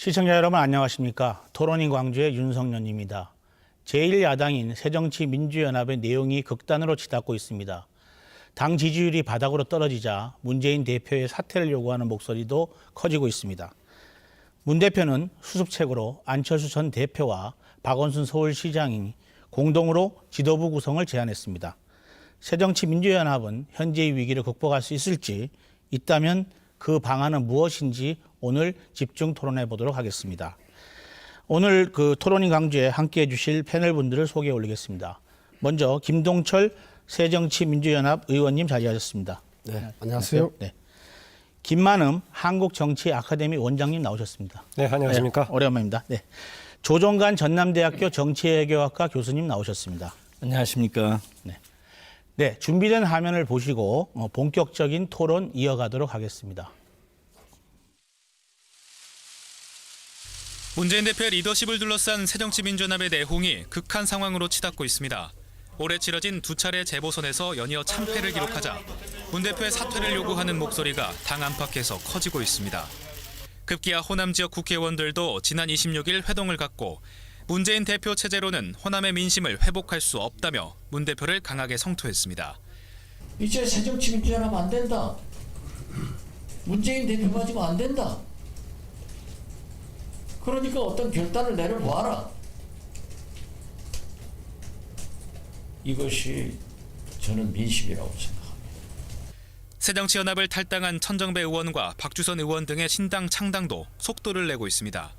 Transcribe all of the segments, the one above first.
시청자 여러분 안녕하십니까. 토론인 광주의 윤석년입니다. 제1야당인 새정치민주연합의 내용이 극단으로 치닫고 있습니다. 당 지지율이 바닥으로 떨어지자 문재인 대표의 사퇴를 요구하는 목소리도 커지고 있습니다. 문 대표는 수습책으로 안철수 전 대표와 박원순 서울시장이 공동으로 지도부 구성을 제안했습니다. 새정치민주연합은 현재의 위기를 극복할 수 있을지, 있다면 그 방안은 무엇인지 오늘 집중 토론해 보도록 하겠습니다. 오늘 토론인 강주에 함께해 주실 패널 분들을 소개해 올리겠습니다. 먼저 김동철 새정치민주연합 의원님 자리하셨습니다. 네, 안녕하세요. 네. 김만음 한국정치아카데미 원장님 나오셨습니다. 네, 안녕하십니까. 네, 오랜만입니다. 네. 조종관 전남대학교 정치외교학과 교수님 나오셨습니다. 안녕하십니까. 네, 준비된 화면을 보시고 본격적인 토론 이어가도록 하겠습니다. 문재인 대표의 리더십을 둘러싼 새정치민주연합의 내홍이 극한 상황으로 치닫고 있습니다. 올해 치러진 두 차례 재보선에서 연이어 참패를 기록하자 문 대표의 사퇴를 요구하는 목소리가 당 안팎에서 커지고 있습니다. 급기야 호남 지역 국회의원들도 지난 26일 회동을 갖고 문재인 대표 체제로는 호남의 민심을 회복할 수 없다며 문 대표를 강하게 성토했습니다. 이제 새정치민주연합 안 된다. 문재인 대표 가지고 안 된다. 그러니까 어떤 결단을 내려봐라. 이것이 저는 민심이라고 생각합니다. 새정치연합을 탈당한 천정배 의원과 박주선 의원 등의 신당 창당도 속도를 내고 있습니다.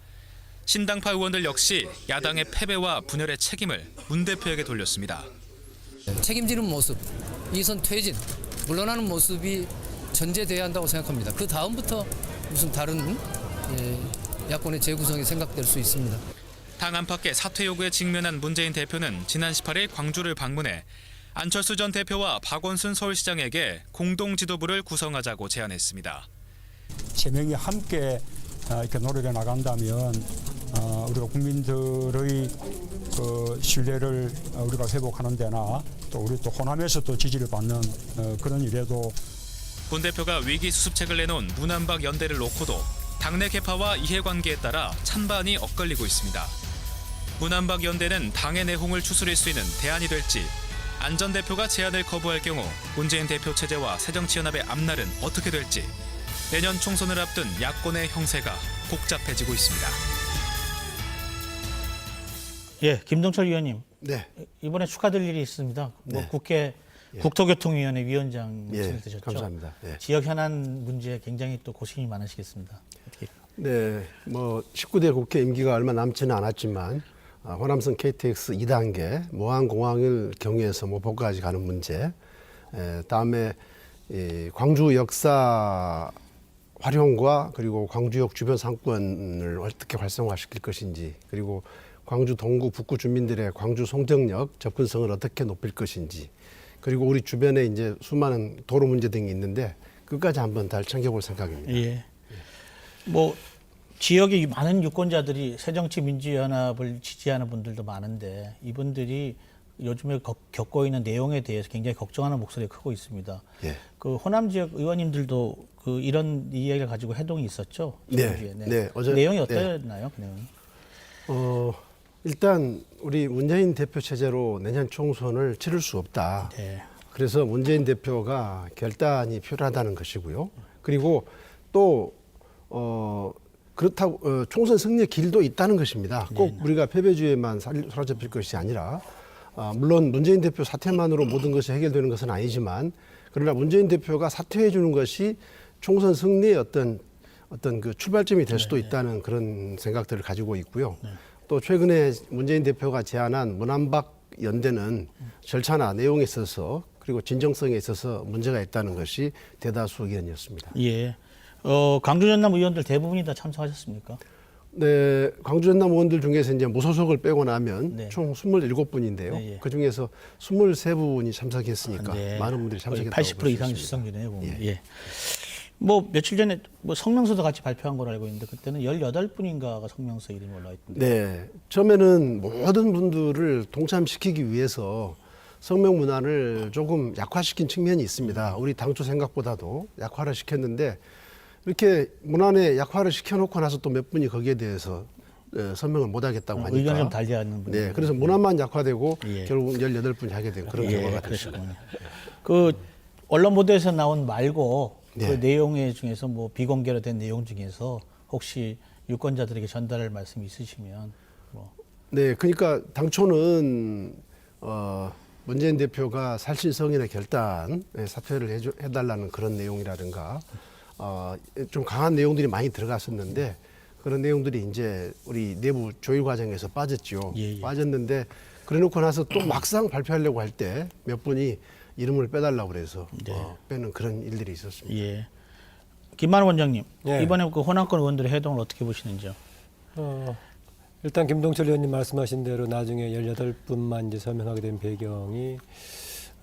신당파 의원들 역시 야당의 패배와 분열의 책임을 문 대표에게 돌렸습니다. 책임지는 모습, 이선 퇴진, 물러나는 모습이 전제돼야 한다고 생각합니다. 그 다음부터 무슨 다른 야권의 재구성이 생각될 수 있습니다. 당 안팎의 사퇴 요구에 직면한 문재인 대표는 지난 18일 광주를 방문해 안철수 전 대표와 박원순 서울시장에게 공동 지도부를 구성하자고 제안했습니다. 세 명이 함께 이렇게 노력해 나간다면 우리가 국민들의 신뢰를 우리가 회복하는 데나 또 우리 또 호남에서 또 지지를 받는 그런 일에도 문 대표가 위기 수습책을 내놓은 문안박 연대를 놓고도 당내 계파와 이해관계에 따라 찬반이 엇갈리고 있습니다. 문안박 연대는 당의 내홍을 추스릴 수 있는 대안이 될지, 안 전 대표가 제안을 거부할 경우 문재인 대표 체제와 새정치연합의 앞날은 어떻게 될지 내년 총선을 앞둔 야권의 형세가 복잡해지고 있습니다. 예, 김동철 의원님. 네. 이번에 축하드릴 일이 있습니다. 네. 국회 국토교통위원회 위원장 예, 지내셨죠? 감사합니다. 예. 지역 현안 문제에 굉장히 또 고심이 많으시겠습니다. 어떻게? 네, 19대 국회 임기가 얼마 남지는 않았지만 호남선 KTX 2단계 모항공항을 경유해서 목포까지 가는 문제, 다음에 광주 역사 활용과 그리고 광주역 주변 상권을 어떻게 활성화시킬 것인지, 그리고 광주 동구 북구 주민들의 광주 송정역 접근성을 어떻게 높일 것인지, 그리고 우리 주변에 이제 수많은 도로 문제 등이 있는데 끝까지 한번 다 챙겨볼 생각입니다. 예. 지역의 많은 유권자들이 새정치민주연합을 지지하는 분들도 많은데 이분들이 요즘에 겪고 있는 내용에 대해서 굉장히 걱정하는 목소리가 크고 있습니다. 예. 호남 지역 의원님들도 이런 이야기를 가지고 회동이 있었죠? 네. 네. 어제 내용이 어땠나요? 그 내용이? 일단 우리 문재인 대표 체제로 내년 총선을 치를 수 없다. 네. 그래서 문재인 대표가 결단이 필요하다는 것이고요. 그리고 또 그렇다고 총선 승리의 길도 있다는 것입니다. 꼭 우리가 패배주의에만 사로잡힐 것이 아니라 물론 문재인 대표 사퇴만으로 모든 것이 해결되는 것은 아니지만, 그러나 문재인 대표가 사퇴해 주는 것이 총선 승리의 어떤 그 출발점이 될 수도 있다는 그런 생각들을 가지고 있고요. 또 최근에 문재인 대표가 제안한 문안박 연대는 절차나 내용에 있어서 그리고 진정성에 있어서 문제가 있다는 것이 대다수 의견이었습니다. 예. 광주 전남 의원들 대부분이 다 참석하셨습니까? 네, 광주 전남 의원들 중에서 이제 무소속을 빼고 나면 네. 총 27분인데요. 네, 예. 그 중에서 23분이 참석했으니까 네. 많은 분들이 참석했다고 80% 이상이 수성이네요, 보면. 예. 며칠 전에 성명서도 같이 발표한 걸로 알고 있는데 그때는 18분인가가 성명서 이름이 올라와 있던데. 네, 처음에는 모든 분들을 동참시키기 위해서 성명 문안을 조금 약화시킨 측면이 있습니다. 우리 당초 생각보다도 약화를 시켰는데 이렇게 문안에 약화를 시켜놓고 나서 또 몇 분이 거기에 대해서 서명을 못하겠다고 하니까 의견이 좀 달리하는 분. 네, 그래서 문안만 약화되고 예. 결국 18분이 하게 된 그런 결과가 됐습니다. 그러시군요. 그 언론 보도에서 나온 말고 그 네. 내용 중에서 뭐 비공개로 된 내용 중에서 혹시 유권자들에게 전달할 말씀이 있으시면 뭐. 네, 그러니까 당초는 문재인 대표가 살신성인의 결단 사퇴를 해달라는 그런 내용이라든가 좀 강한 내용들이 많이 들어갔었는데 그런 내용들이 이제 우리 내부 조율 과정에서 빠졌죠. 예, 예. 빠졌는데 그래놓고 나서 또 막상 발표하려고 할 때 몇 분이 이름을 빼달라고 그래서 네. 빼는 그런 일들이 있었습니다. 예. 김만호 원장님, 예. 이번에 그 호남권 의원들의 회동을 어떻게 보시는지요? 일단 김동철 의원님 말씀하신 대로 나중에 18분만 이제 서명하게 된 배경이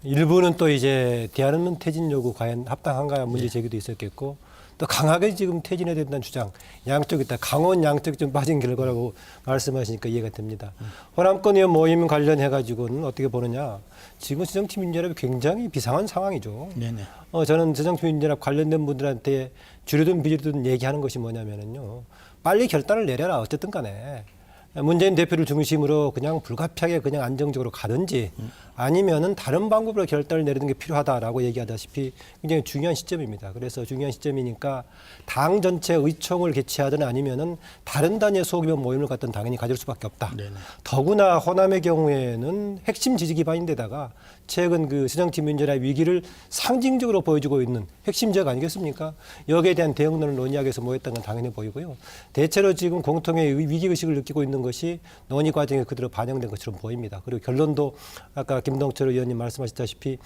일부는 또 이제 대한민국 퇴진 요구 과연 합당한가 문제 제기도 있었겠고 또 강하게 지금 퇴진해야 된다는 주장 양쪽이 다 강원 양쪽이 좀 빠진 결과라고 말씀하시니까 이해가 됩니다. 호남권 의원 모임 관련해 가지고는 어떻게 보느냐 지금 새정치민주연합이 굉장히 비상한 상황이죠. 네네. 저는 새정치민주연합 관련된 분들한테 줄이든 비줄이든 얘기하는 것이 뭐냐면은요. 빨리 결단을 내려라. 어쨌든 간에. 문재인 대표를 중심으로 그냥 불가피하게 그냥 안정적으로 가든지 아니면은 다른 방법으로 결단을 내리는 게 필요하다라고 얘기하다시피 굉장히 중요한 시점입니다. 그래서 중요한 시점이니까 당 전체 의총을 개최하든 아니면은 다른 단위의 소규모 모임을 갖든 당연히 가질 수밖에 없다. 네네. 더구나 호남의 경우에는 핵심 지지 기반인데다가 최근 그 새정치민주연합 위기를 상징적으로 보여주고 있는 핵심 지역 아니겠습니까? 여기에 대한 대응론을 논의하기 위해서 모였던 건 당연히 보이고요. 대체로 지금 공통의 위기의식을 느끼고 있는 것이 논의 과정에 그대로 반영된 것처럼 보입니다. 그리고 결론도 아까 김동철 의원님 말씀하셨다시피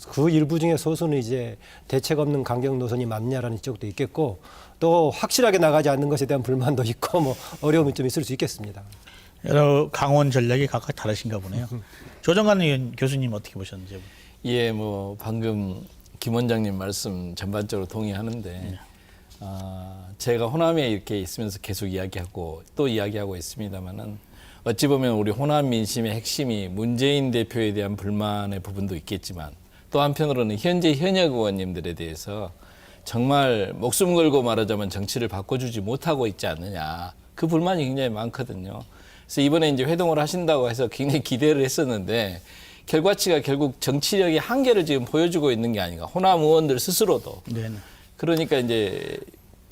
그 일부 중에 소수는 이제 대책 없는 강경 노선이 맞냐라는 지적도 있겠고 또 확실하게 나가지 않는 것에 대한 불만도 있고 뭐 어려움이 좀 있을 수 있겠습니다. 여러 강원 전략이 각각 다르신가 보네요. 조정관 의원 교수님 어떻게 보셨는지요? 예, 뭐 방금 김 원장님 말씀 전반적으로 동의하는데 제가 호남에 이렇게 있으면서 계속 이야기하고 또 이야기하고 있습니다만은 어찌 보면 우리 호남 민심의 핵심이 문재인 대표에 대한 불만의 부분도 있겠지만 또 한편으로는 현재 현역 의원님들에 대해서 정말 목숨 걸고 말하자면 정치를 바꿔주지 못하고 있지 않느냐 그 불만이 굉장히 많거든요. 그래서 이번에 이제 회동을 하신다고 해서 굉장히 기대를 했었는데 결과치가 결국 정치력의 한계를 지금 보여주고 있는 게 아닌가. 호남 의원들 스스로도. 네네. 그러니까 이제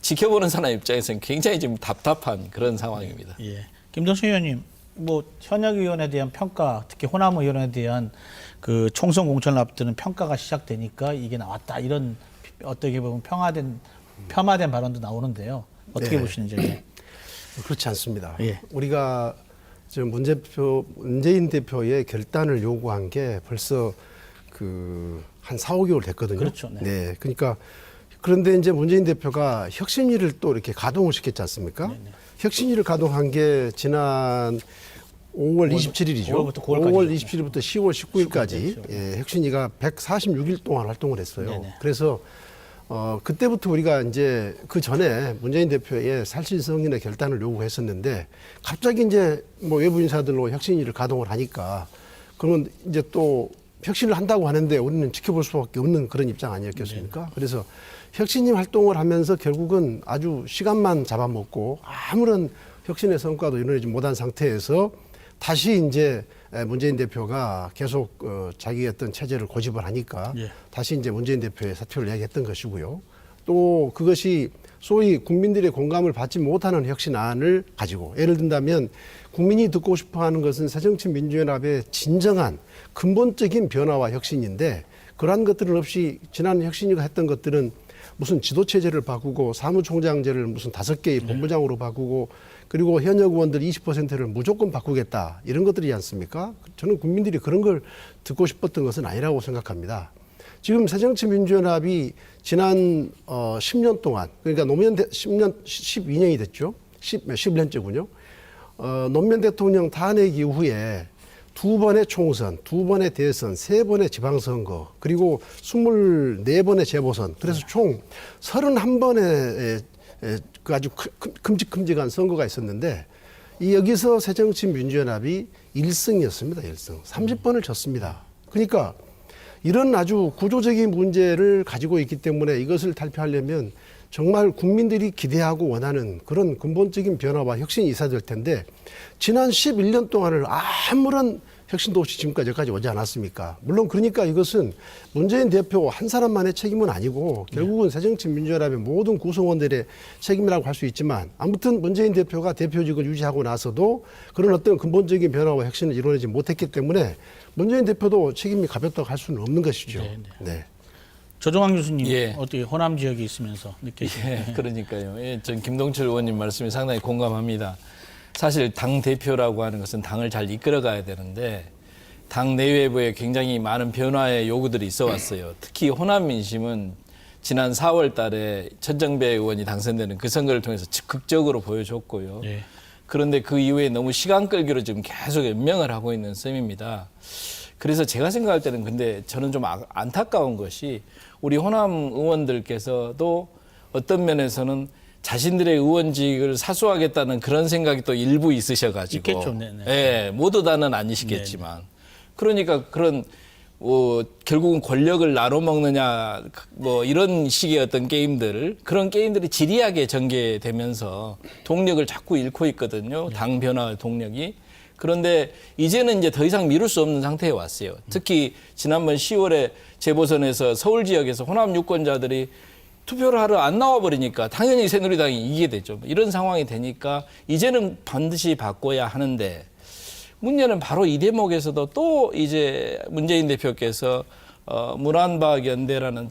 지켜보는 사람 입장에서는 굉장히 좀 답답한 그런 상황입니다. 예. 김동철 의원님, 뭐 현역 의원에 대한 평가, 특히 호남 의원에 대한 그 총선 공천을 앞두는 평가가 시작되니까 이게 나왔다 이런 어떻게 보면 폄하된 발언도 나오는데요. 어떻게 네. 보시는지요? 그렇지 않습니다. 예. 우리가 지금 문재인 대표의 결단을 요구한 게 벌써 한 4, 5개월 됐거든요. 그렇죠. 네. 그러니까 그런데 이제 문재인 대표가 혁신위를 또 이렇게 가동을 시켰지 않습니까? 네네. 혁신위를 가동한 게 지난 5월 27일이죠. 5월부터 9월까지. 5월 27일부터 10월 19일까지 그렇죠. 혁신위가 146일 동안 활동을 했어요. 네네. 그래서 그때부터 우리가 이제 그 전에 문재인 대표의 살신성인의 결단을 요구했었는데 갑자기 이제 뭐 외부 인사들로 혁신위를 가동을 하니까 그러면 이제 또 혁신을 한다고 하는데 우리는 지켜볼 수밖에 없는 그런 입장 아니었겠습니까? 그래서 혁신위 활동을 하면서 결국은 아주 시간만 잡아먹고 아무런 혁신의 성과도 이뤄내지 못한 상태에서 다시 이제 문재인 대표가 계속 자기의 어떤 체제를 고집을 하니까 예. 다시 이제 문재인 대표의 사퇴를 이야기했던 것이고요. 또 그것이 소위 국민들의 공감을 받지 못하는 혁신안을 가지고 예를 든다면 국민이 듣고 싶어하는 것은 새정치민주연합의 진정한 근본적인 변화와 혁신인데 그러한 것들은 없이 지난 혁신위가 했던 것들은 무슨 지도체제를 바꾸고 사무총장제를 무슨 5개의 본부장으로 바꾸고 그리고 현역 의원들 20%를 무조건 바꾸겠다 이런 것들이지 않습니까? 저는 국민들이 그런 걸 듣고 싶었던 것은 아니라고 생각합니다. 지금 새정치민주연합이 지난 10년 동안 그러니까 노무현 12년이 됐죠. 11년째군요. 노무현 대통령 탄핵 이후에 2번의 총선, 2번의 대선, 3번의 지방선거, 그리고 24번의 재보선, 그래서 총 31번의 그 아주 큼직큼직한 선거가 있었는데 여기서 새정치민주연합이 1승이었습니다. 1승. 30번을 졌습니다. 그러니까 이런 아주 구조적인 문제를 가지고 있기 때문에 이것을 탈피하려면 정말 국민들이 기대하고 원하는 그런 근본적인 변화와 혁신이 있어야 될 텐데 지난 11년 동안을 아무런 혁신도 없이 지금까지 여기까지 오지 않았습니까? 물론 그러니까 이것은 문재인 대표 한 사람만의 책임은 아니고 결국은 새정치민주연합의 모든 구성원들의 책임이라고 할 수 있지만 아무튼 문재인 대표가 대표직을 유지하고 나서도 그런 어떤 근본적인 변화와 혁신을 이뤄내지 못했기 때문에 문재인 대표도 책임이 가볍다고 할 수는 없는 것이죠. 네. 조정환 교수님 예. 어떻게 호남 지역에 있으면서 느끼시나요? 예, 그러니까요. 예, 전 김동철 의원님 말씀에 상당히 공감합니다. 사실 당 대표라고 하는 것은 당을 잘 이끌어가야 되는데 당 내외부에 굉장히 많은 변화의 요구들이 있어 왔어요. 특히 호남 민심은 지난 4월 달에 천정배 의원이 당선되는 그 선거를 통해서 적극적으로 보여줬고요. 예. 그런데 그 이후에 너무 시간 끌기로 지금 계속 연명을 하고 있는 셈입니다. 그래서 제가 생각할 때는 근데 저는 좀 안타까운 것이 우리 호남 의원들께서도 어떤 면에서는 자신들의 의원직을 사수하겠다는 그런 생각이 또 일부 있으셔가지고 있겠죠. 네네. 예, 모두 다는 아니시겠지만 그러니까 그런 결국은 권력을 나눠 먹느냐 뭐 이런 식의 어떤 게임들 그런 게임들이 지리하게 전개되면서 동력을 자꾸 잃고 있거든요. 당 변화 동력이. 그런데 이제는 이제 더 이상 미룰 수 없는 상태에 왔어요. 특히 지난번 10월에 재보선에서 서울 지역에서 호남 유권자들이 투표를 하러 안 나와버리니까 당연히 새누리당이 이기게 되죠. 이런 상황이 되니까 이제는 반드시 바꿔야 하는데 문제는 바로 이 대목에서도 또 이제 문재인 대표께서 문안박 연대라는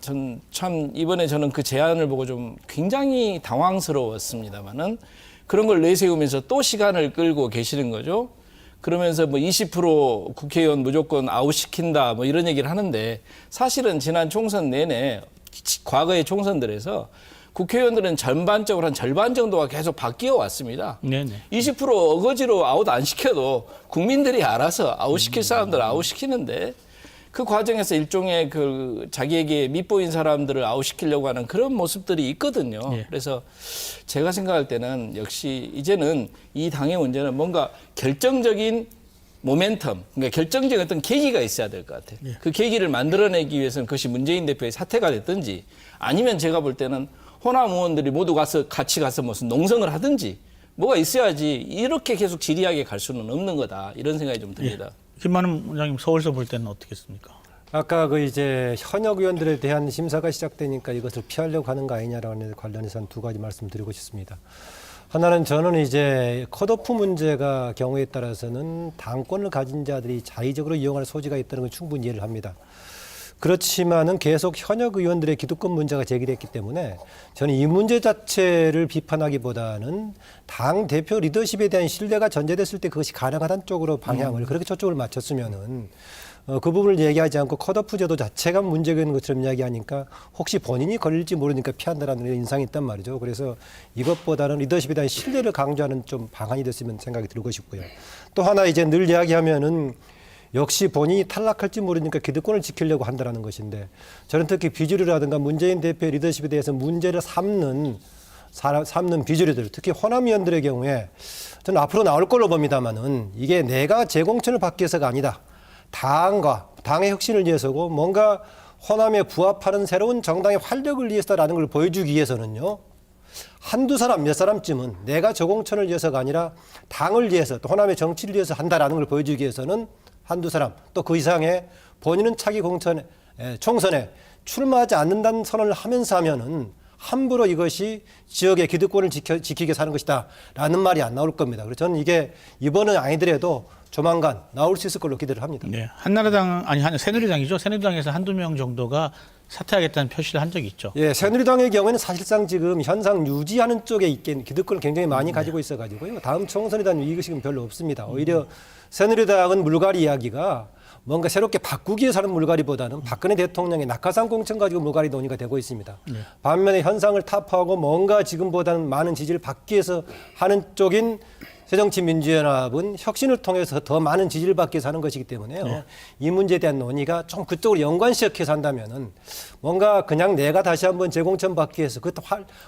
참 이번에 저는 그 제안을 보고 좀 굉장히 당황스러웠습니다만은 그런 걸 내세우면서 또 시간을 끌고 계시는 거죠. 그러면서 뭐 20% 국회의원 무조건 아웃시킨다 뭐 이런 얘기를 하는데 사실은 지난 총선 내내 과거의 총선들에서 국회의원들은 전반적으로 한 절반 정도가 계속 바뀌어 왔습니다. 네네. 20% 어거지로 아웃 안 시켜도 국민들이 알아서 아웃시킬 사람들 아웃시키는데 그 과정에서 일종의 그 자기에게 밑보인 사람들을 아웃시키려고 하는 그런 모습들이 있거든요. 예. 그래서 제가 생각할 때는 역시 이제는 이 당의 문제는 뭔가 결정적인 모멘텀, 그러니까 결정적인 어떤 계기가 있어야 될 것 같아요. 예. 그 계기를 만들어내기 위해서는 그것이 문재인 대표의 사퇴가 됐든지 아니면 제가 볼 때는 호남 의원들이 모두 같이 가서 무슨 농성을 하든지 뭐가 있어야지 이렇게 계속 지리하게 갈 수는 없는 거다. 이런 생각이 좀 듭니다. 김만흠 원장님 서울서 볼 때는 어떻겠습니까? 아까 그 이제 현역 의원들에 대한 심사가 시작되니까 이것을 피하려고 하는 거 아니냐라는 데 관련해서 두 가지 말씀드리고 싶습니다. 하나는 저는 이제 컷오프 문제가 경우에 따라서는 당권을 가진 자들이 자의적으로 이용할 소지가 있다는 걸 충분히 이해를 합니다. 그렇지만은 계속 현역 의원들의 기득권 문제가 제기됐기 때문에 저는 이 문제 자체를 비판하기보다는 당 대표 리더십에 대한 신뢰가 전제됐을 때 그것이 가능하다는 쪽으로 방향을 그렇게 저쪽을 맞췄으면은 그 부분을 얘기하지 않고 컷오프 제도 자체가 문제가 있는 것처럼 이야기하니까 혹시 본인이 걸릴지 모르니까 피한다라는 인상이 있단 말이죠. 그래서 이것보다는 리더십에 대한 신뢰를 강조하는 좀 방안이 됐으면 생각이 들고 싶고요. 또 하나 이제 늘 이야기하면은 역시 본인이 탈락할지 모르니까 기득권을 지키려고 한다는 것인데 저는 특히 비주류라든가 문재인 대표의 리더십에 대해서 문제를 삼는 비주류들, 특히 호남 의원들의 경우에 저는 앞으로 나올 걸로 봅니다만은 이게 내가 제공천을 받기 위해서가 아니다. 당의 혁신을 위해서고 뭔가 호남에 부합하는 새로운 정당의 활력을 위해서라는 걸 보여주기 위해서는요. 한두 사람, 몇 사람쯤은 내가 저공천을 위해서가 아니라 당을 위해서 또 호남의 정치를 위해서 한다라는 걸 보여주기 위해서는 한두 사람 또 그 이상의 본인은 차기 총선에 출마하지 않는다는 선언을 하면서 하면은 함부로 이것이 지역의 기득권을 지키게 사는 것이다 라는 말이 안 나올 겁니다. 그래서 저는 이게 이번은 아니더라도 조만간 나올 수 있을 걸로 기대를 합니다. 네, 새누리당이죠. 새누리당에서 한두 명 정도가 사퇴하겠다는 표시를 한 적이 있죠. 예, 새누리당의 경우에는 사실상 지금 현상 유지하는 쪽에 기득권을 굉장히 많이 가지고 있어가지고요. 다음 총선에 대한 위기의식은 별로 없습니다. 오히려 새누리당은 물갈이 이야기가 뭔가 새롭게 바꾸기 위해서 하는 물갈이보다는 박근혜 대통령의 낙하산 공천 가지고 물갈이 논의가 되고 있습니다. 반면에 현상을 타파하고 뭔가 지금보다는 많은 지지를 받기 위해서 하는 쪽인 새정치민주연합은 혁신을 통해서 더 많은 지지를 받기 위해서 하는 것이기 때문에요. 이 문제에 대한 논의가 좀 그쪽으로 연관시켜서 한다면은 뭔가 그냥 내가 다시 한번 재공천 받기 위해서 그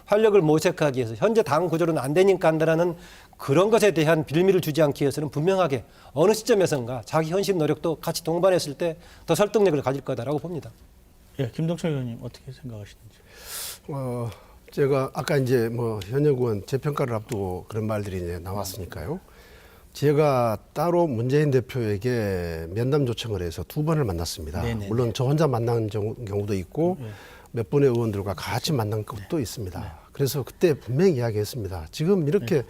활력을 모색하기 위해서 현재 당 구조로는 안 되니까 한다라는 그런 것에 대한 빌미를 주지 않기 위해서는 분명하게 어느 시점에선가 자기 현실 노력도 같이 동반했을 때 더 설득력을 가질 거다라고 봅니다. 예, 김동철 의원님 어떻게 생각하시는지? 제가 아까 이제 뭐 현역 의원 재평가를 앞두고 그런 말들이 이제 나왔으니까요. 제가 따로 문재인 대표에게 면담 요청을 해서 2번을 만났습니다. 네네. 물론 저 혼자 만난 경우도 있고 몇 분의 의원들과 같이 만난 것도 있습니다. 그래서 그때 분명히 이야기했습니다. 지금 이렇게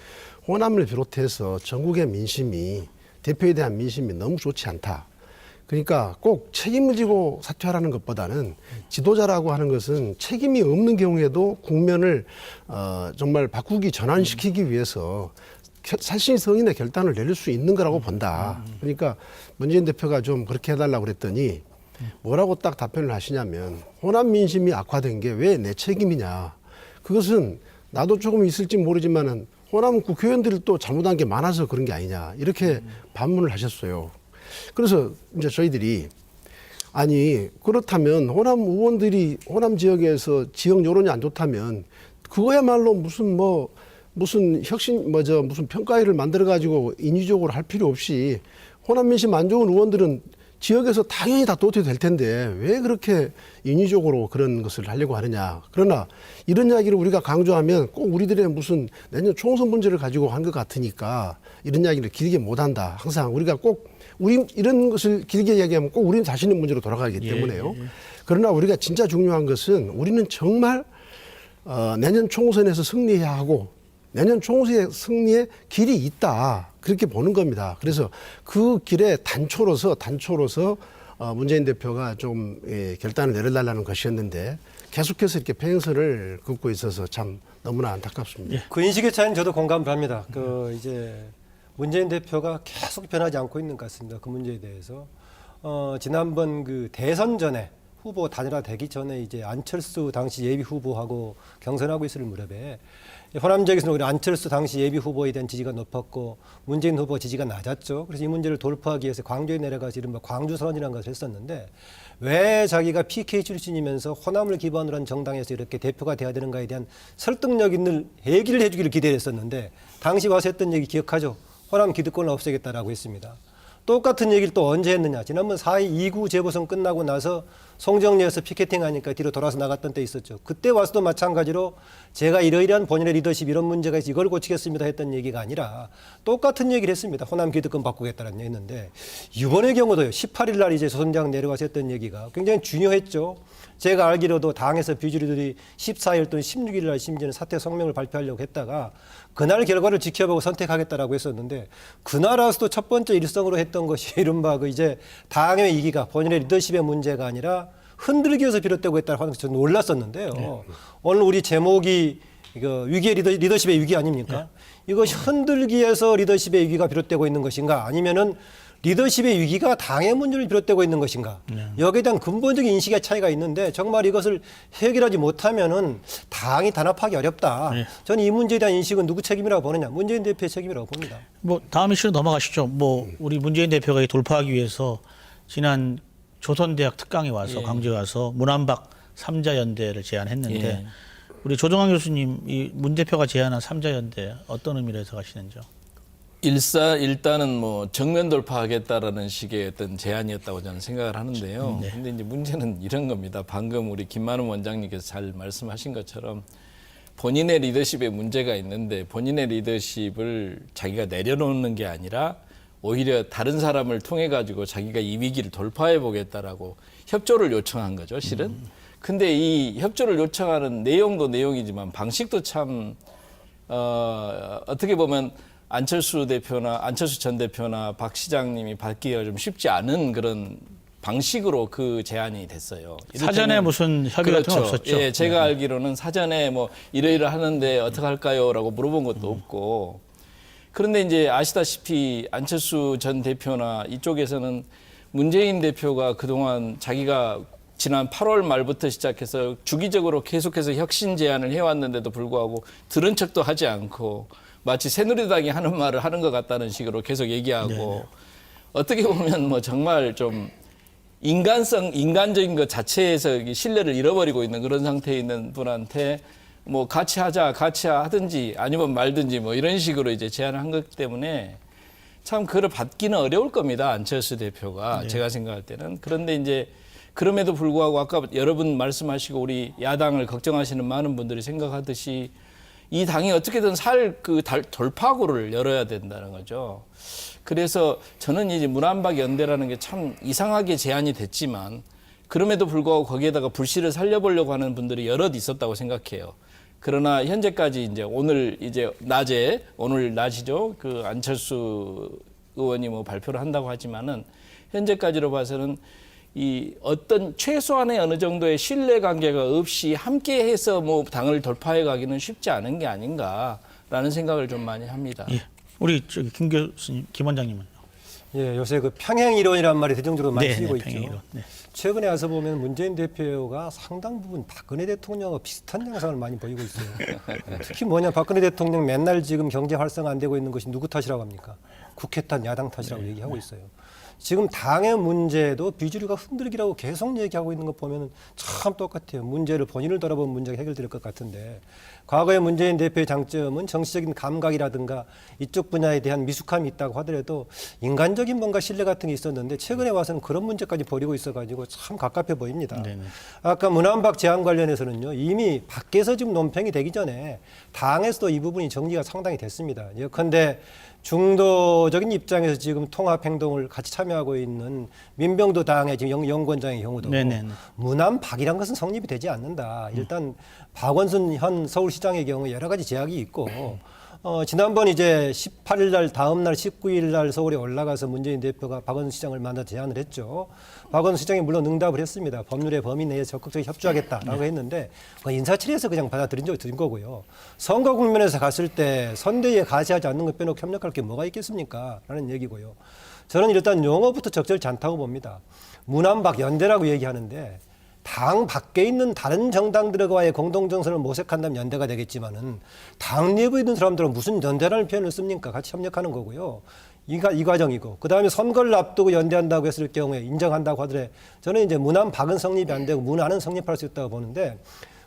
호남을 비롯해서 전국의 민심이 대표에 대한 민심이 너무 좋지 않다. 그러니까 꼭 책임을 지고 사퇴하라는 것보다는 지도자라고 하는 것은 책임이 없는 경우에도 국면을 정말 바꾸기 전환시키기 위해서 살신성인의 결단을 내릴 수 있는 거라고 본다. 그러니까 문재인 대표가 좀 그렇게 해달라고 그랬더니 뭐라고 딱 답변을 하시냐면 호남 민심이 악화된 게 왜 내 책임이냐. 그것은 나도 조금 있을지 모르지만은 호남 국회의원들이 또 잘못한 게 많아서 그런 게 아니냐. 이렇게 반문을 하셨어요. 그래서 이제 저희들이 아니 그렇다면 호남 의원들이 호남 지역에서 지역 여론이 안 좋다면 그거야말로 무슨 혁신 무슨 평가회를 만들어 가지고 인위적으로 할 필요 없이 호남 민심 안 좋은 의원들은 지역에서 당연히 다 도태될 텐데 왜 그렇게 인위적으로 그런 것을 하려고 하느냐. 그러나 이런 이야기를 우리가 강조하면 꼭 우리들의 무슨 내년 총선 문제를 가지고 한 것 같으니까 이런 이야기를 길게 못 한다. 항상 우리가 꼭 이런 것을 길게 이야기하면 꼭 우리는 자신의 문제로 돌아가기 때문에요. 그러나 우리가 진짜 중요한 것은 우리는 정말 내년 총선에서 승리해야 하고 내년 총선의 승리의 길이 있다. 그렇게 보는 겁니다. 그래서 그 길에 단초로서 문재인 대표가 좀 결단을 내려달라는 것이었는데 계속해서 이렇게 팽선을 긋고 있어서 참 너무나 안타깝습니다. 그 인식의 차이는 저도 공감을 합니다. 이제 문재인 대표가 계속 변하지 않고 있는 것 같습니다. 그 문제에 대해서. 지난번 그 대선 전에 후보 단일화되기 전에 이제 안철수 당시 예비 후보하고 경선하고 있을 무렵에 호남 지역에서는 우리 안철수 당시 예비 후보에 대한 지지가 높았고 문재인 후보 지지가 낮았죠. 그래서 이 문제를 돌파하기 위해서 광주에 내려가서 이른바 광주 선언이라는 것을 했었는데 왜 자기가 PK 출신이면서 호남을 기반으로 한 정당에서 이렇게 대표가 돼야 되는가에 대한 설득력 있는 얘기를 해주기를 기대했었는데 당시 와서 했던 얘기 기억하죠? 호남 기득권을 없애겠다라고 했습니다. 똑같은 얘기를 또 언제 했느냐. 지난번 4.2 2구 재보선 끝나고 나서 송정리에서 피켓팅 하니까 뒤로 돌아서 나갔던 때 있었죠. 그때 와서도 마찬가지로 제가 이러이러한 본인의 리더십 이런 문제가 있어 이걸 고치겠습니다 했던 얘기가 아니라 똑같은 얘기를 했습니다. 호남 기득권 바꾸겠다는 얘기 했는데 이번의 경우도요. 18일 날 이제 조선장 내려가서 했던 얘기가 굉장히 중요했죠. 제가 알기로도 당에서 비주류들이 14일 또는 16일 날 심지어는 사퇴 성명을 발표하려고 했다가 그날 결과를 지켜보고 선택하겠다라고 했었는데 그날 와서도 첫 번째 일성으로 했던 것이 이른바 그 이제 당의 위기가 본인의 리더십의 문제가 아니라 흔들기에서 비롯되고 있다고 하는 것이 놀랐었는데요. 오늘 우리 제목이 이거 위기의 리더십의 위기 아닙니까? 이것이 흔들기에서 리더십의 위기가 비롯되고 있는 것인가 아니면은 리더십의 위기가 당의 문제를 비롯되고 있는 것인가. 여기에 대한 근본적인 인식의 차이가 있는데 정말 이것을 해결하지 못하면은 당이 단합하기 어렵다. 저는 이 문제에 대한 인식은 누구 책임이라고 보느냐. 문재인 대표의 책임이라고 봅니다. 뭐 다음 이슈로 넘어가시죠. 우리 문재인 대표가 이 돌파하기 위해서 지난 조선대학 특강에 와서 광주에 와서 문안박 3자 연대를 제안했는데 우리 조정환 교수님 이 문 대표가 제안한 3자 연대 어떤 의미로 해석하시는지요? 일단은 뭐 정면 돌파하겠다라는 식의 어떤 제안이었다고 저는 생각을 하는데요. 근데 이제 문제는 이런 겁니다. 방금 우리 김만우 원장님께서 잘 말씀하신 것처럼 본인의 리더십에 문제가 있는데 본인의 리더십을 자기가 내려놓는 게 아니라 오히려 다른 사람을 통해 가지고 자기가 이 위기를 돌파해 보겠다라고 협조를 요청한 거죠, 실은. 근데 이 협조를 요청하는 내용도 내용이지만 방식도 참 어떻게 보면 안철수 전 대표나 박 시장님이 받기가 좀 쉽지 않은 그런 방식으로 그 제안이 됐어요. 사전에 무슨 협의 같은 건 없었죠? 예, 제가 알기로는 사전에 뭐 이러이러 하는데 어떻게 할까요?라고 물어본 것도 없고. 그런데 이제 아시다시피 안철수 전 대표나 이쪽에서는 문재인 대표가 그동안 자기가 지난 8월 말부터 시작해서 주기적으로 계속해서 혁신 제안을 해왔는데도 불구하고 들은 척도 하지 않고 마치 새누리당이 하는 말을 하는 것 같다는 식으로 계속 얘기하고 어떻게 보면 뭐 정말 좀 인간적인 것 자체에서 신뢰를 잃어버리고 있는 그런 상태에 있는 분한테 뭐 같이 하든지 아니면 말든지 뭐 이런 식으로 이제 제안을 한 것 때문에 참 그걸 받기는 어려울 겁니다. 안철수 대표가 제가 생각할 때는. 그런데 이제 그럼에도 불구하고 아까 여러분 말씀하시고 우리 야당을 걱정하시는 많은 분들이 생각하듯이 이 당이 어떻게든 돌파구를 열어야 된다는 거죠. 그래서 저는 이제 문안박 연대라는 게 참 이상하게 제안이 됐지만 그럼에도 불구하고 거기에다가 불씨를 살려보려고 하는 분들이 여럿 있었다고 생각해요. 그러나 현재까지 이제 오늘 낮이죠. 그 안철수 의원이 뭐 발표를 한다고 하지만은 현재까지로 봐서는 이 어떤 최소한의 어느 정도의 신뢰관계가 없이 함께해서 뭐 당을 돌파해 가기는 쉽지 않은 게 아닌가라는 생각을 좀 많이 합니다. 예. 우리 김 교수님, 김 원장님은? 예, 요새 그 평행 이론이라는 말이 대중적으로 많이 쓰이고 있죠. 평행 이론. 네. 최근에 와서 보면 문재인 대표가 상당 부분 박근혜 대통령과 비슷한 양상을 많이 보이고 있어요. 특히 박근혜 대통령 맨날 지금 경제 활성화 안 되고 있는 것이 누구 탓이라고 합니까? 국회 탓, 야당 탓이라고 얘기하고 있어요. 지금 당의 문제도 비주류가 흔들기라고 계속 얘기하고 있는 거 보면 참 똑같아요. 문제를 본인을 돌아보면 문제가 해결될 것 같은데 과거의 문재인 대표의 장점은 정치적인 감각이라든가 이쪽 분야에 대한 미숙함이 있다고 하더라도 인간적인 뭔가 신뢰 같은 게 있었는데 최근에 와서는 그런 문제까지 벌이고 있어가지고 참 갑갑해 보입니다. 네네. 아까 문안박 제안 관련해서는요. 이미 밖에서 지금 논평이 되기 전에 당에서도 이 부분이 정리가 상당히 됐습니다. 예컨대 중도적인 입장에서 지금 통합행동을 같이 참여하고 있는 민병도 당의 지금 연구원장의 경우도 네네네. 문안박이란 것은 성립이 되지 않는다. 일단 박원순 현 서울시장의 경우 여러 가지 제약이 있고 지난번 이제 18일 날 다음 날 19일 날 서울에 올라가서 문재인 대표가 박원순 시장을 만나 제안을 했죠. 박원순 시장이 물론 응답을 했습니다. 법률의 범위 내에 적극적으로 협조하겠다라고 했는데 인사처리해서 그냥 받아들인 거고요. 선거 국면에서 갔을 때 선대위에 가세하지 않는 것 빼놓고 협력할 게 뭐가 있겠습니까? 라는 얘기고요. 저는 일단 용어부터 적절치 않다고 봅니다. 문안박 연대라고 얘기하는데 당 밖에 있는 다른 정당들과의 공동정선을 모색한다면 연대가 되겠지만은 당 내부에 있는 사람들은 무슨 연대라는 표현을 씁니까? 같이 협력하는 거고요. 이 과정이고 그다음에 선거를 앞두고 연대한다고 했을 경우에 인정한다고 하더래 저는 이제 문안박은 성립이 안 되고 문안은 성립할 수 있다고 보는데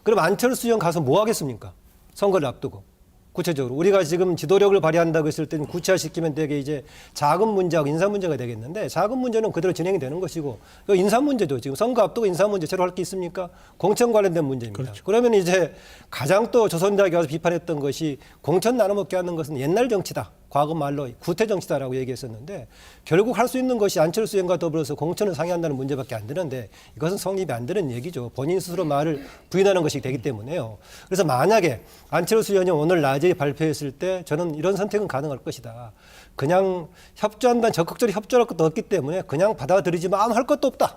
그럼 안철수 의원 가서 뭐 하겠습니까? 선거를 앞두고. 구체적으로 우리가 지금 지도력을 발휘한다고 했을 때는 구체화시키면 되게 이제 작은 문제하고 인사 문제가 되겠는데 작은 문제는 그대로 진행이 되는 것이고 인사 문제죠. 지금 선거 앞두고 인사 문제 새로 할 게 있습니까? 공천 관련된 문제입니다. 그렇죠. 그러면 이제 가장 또 조선대학에 와서 비판했던 것이 공천 나눠먹게 하는 것은 옛날 정치다. 과거 말로 구태 정치다라고 얘기했었는데 결국 할 수 있는 것이 안철수 의원과 더불어서 공천을 상의한다는 문제밖에 안 되는데 이것은 성립이 안 되는 얘기죠. 본인 스스로 말을 부인하는 것이 되기 때문에요. 그래서 만약에 안철수 의원이 오늘 낮에 발표했을 때 저는 이런 선택은 가능할 것이다. 그냥 협조한다는 적극적으로 협조할 것도 없기 때문에 그냥 받아들이지만 아무 할 것도 없다.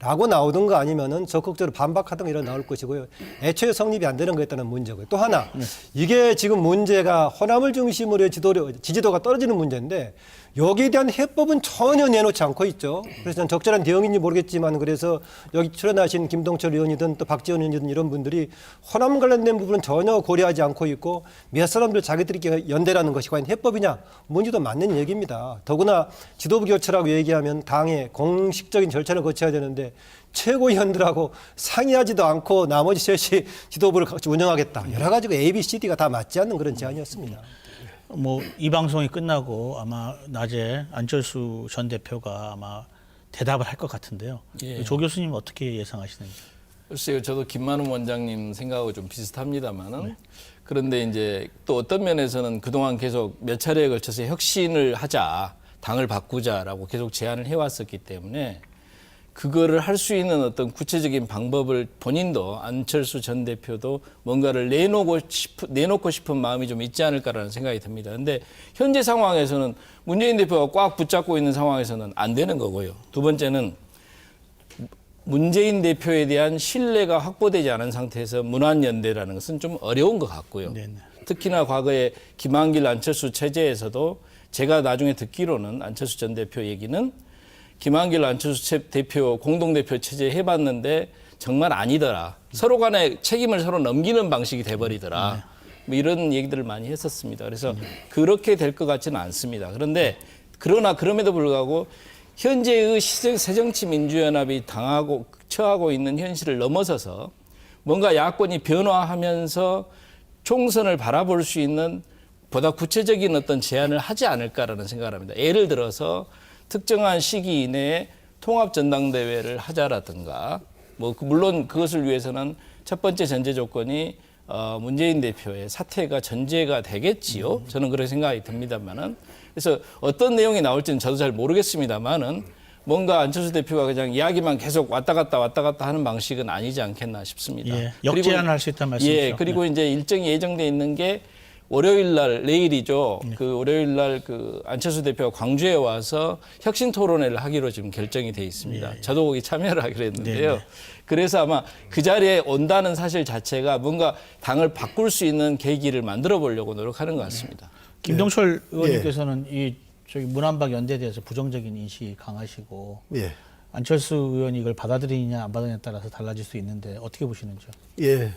라고 나오든가 아니면은 적극적으로 반박하든가 이런 나올 것이고요. 애초에 성립이 안 되는 거였다는 문제고요. 또 하나, 이게 지금 문제가 호남을 중심으로 지지도가 떨어지는 문제인데 여기에 대한 해법은 전혀 내놓지 않고 있죠. 그래서 저는 적절한 대응인지 모르겠지만 그래서 여기 출연하신 김동철 의원이든 또 박지원 의원이든 이런 분들이 호남 관련된 부분은 전혀 고려하지 않고 있고 몇 사람들 자기들이 연대라는 것이 과연 해법이냐 문제도 맞는 얘기입니다. 더구나 지도부 교체라고 얘기하면 당의 공식적인 절차를 거쳐야 되는데 최고위원들하고 상의하지도 않고 나머지 셋이 지도부를 같이 운영하겠다. 여러 가지고 A, B, C, D가 다 맞지 않는 그런 제안이었습니다. 뭐 이 방송이 끝나고 아마 낮에 안철수 전 대표가 아마 대답을 할 것 같은데요. 예. 조 교수님 어떻게 예상하시는지? 글쎄요, 저도 김만훈 원장님 생각하고 좀 비슷합니다만은 그런데 이제 또 어떤 면에서는 그동안 계속 몇 차례에 걸쳐서 혁신을 하자, 당을 바꾸자라고 계속 제안을 해왔었기 때문에 그거를 할 수 있는 어떤 구체적인 방법을 본인도 안철수 전 대표도 뭔가를 내놓고 싶은 마음이 좀 있지 않을까라는 생각이 듭니다. 그런데 현재 상황에서는 문재인 대표가 꽉 붙잡고 있는 상황에서는 안 되는 거고요. 두 번째는 문재인 대표에 대한 신뢰가 확보되지 않은 상태에서 문안연대라는 것은 좀 어려운 것 같고요. 네네. 특히나 과거에 김한길 안철수 체제에서도 제가 나중에 듣기로는 안철수 전 대표 얘기는 김한길 안철수 대표 공동대표 체제 해봤는데 정말 아니더라. 서로 간에 책임을 서로 넘기는 방식이 돼버리더라. 뭐 이런 얘기들을 많이 했었습니다. 그래서 그렇게 될 것 같지는 않습니다. 그러나 그럼에도 불구하고 현재의 새정치민주연합이 처하고 있는 현실을 넘어서서 뭔가 야권이 변화하면서 총선을 바라볼 수 있는 보다 구체적인 어떤 제안을 하지 않을까라는 생각을 합니다. 예를 들어서 특정한 시기 이내에 통합 전당대회를 하자라든가 뭐 물론 그것을 위해서는 첫 번째 전제 조건이 문재인 대표의 사퇴가 전제가 되겠지요. 저는 그런 생각이 듭니다만은 그래서 어떤 내용이 나올지는 저도 잘 모르겠습니다만은 뭔가 안철수 대표가 그냥 이야기만 계속 왔다 갔다 하는 방식은 아니지 않겠나 싶습니다. 예, 역제안을 할 수 있다는 말씀이죠. 예, 그리고 이제 일정이 예정돼 있는 게 월요일 날 내일이죠. 그 월요일 날 그 안철수 대표가 광주에 와서 혁신 토론회를 하기로 지금 결정이 돼 있습니다. 저도 거기 참여를 하기로 했는데요. 그래서 아마 그 자리에 온다는 사실 자체가 뭔가 당을 바꿀 수 있는 계기를 만들어 보려고 노력하는 것 같습니다. 김동철 의원님께서는 이 저기 문안박 연대에 대해서 부정적인 인식이 강하시고 예. 안철수 의원이 이걸 받아들이느냐 안 받아들이냐에 따라서 달라질 수 있는데 어떻게 보시는지요? 예.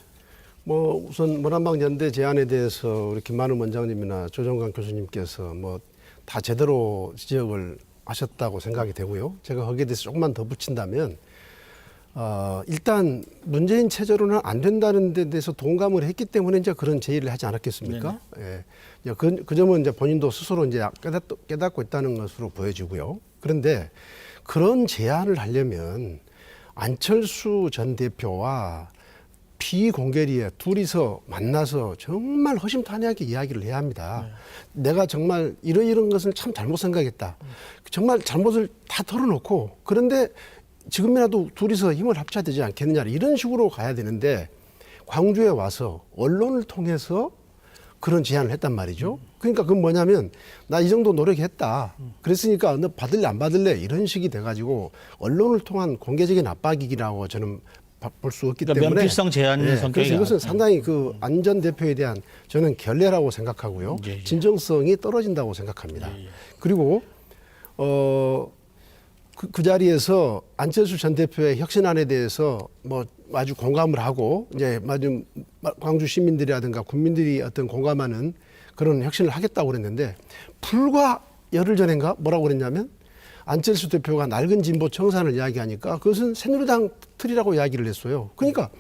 뭐 우선 문안박 연대 제안에 대해서 우리 김만우 원장님이나 조정관 교수님께서 뭐 다 제대로 지적을 하셨다고 생각이 되고요. 제가 거기에 대해서 조금만 더 붙인다면 일단 문재인 체제로는 안 된다는 데 대해서 동감을 했기 때문에 이제 그런 제의를 하지 않았겠습니까? 예. 그 점은 이제 본인도 스스로 이제 깨닫고 있다는 것으로 보여지고요. 그런데 그런 제안을 하려면 안철수 전 대표와 비공개리에 둘이서 만나서 정말 허심탄회하게 이야기를 해야 합니다. 내가 정말 이런 것을 참 잘못 생각했다. 정말 잘못을 다 털어놓고 그런데 지금이라도 둘이서 힘을 합쳐야 되지 않겠느냐 이런 식으로 가야 되는데 광주에 와서 언론을 통해서 그런 제안을 했단 말이죠. 그러니까 그건 뭐냐면 나 이 정도 노력했다. 그랬으니까 너 받을래 안 받을래 이런 식이 돼가지고 언론을 통한 공개적인 압박이라고 저는 볼 수 없기 그러니까 때문에 면피성 제한 성격이 그래서 이것은 상당히 그 안 전 대표에 대한 저는 결례라고 생각하고요. 진정성이 떨어진다고 생각합니다. 그리고 그 자리에서 안철수 전 대표의 혁신안에 대해서 뭐 아주 공감을 하고 이제 아주 광주 시민들이라든가 국민들이 어떤 공감하는 그런 혁신을 하겠다고 그랬는데 불과 열흘 전인가 뭐라고 그랬냐면 안철수 대표가 낡은 진보 청산을 이야기하니까 그것은 새누리당 틀이라고 이야기를 했어요. 그러니까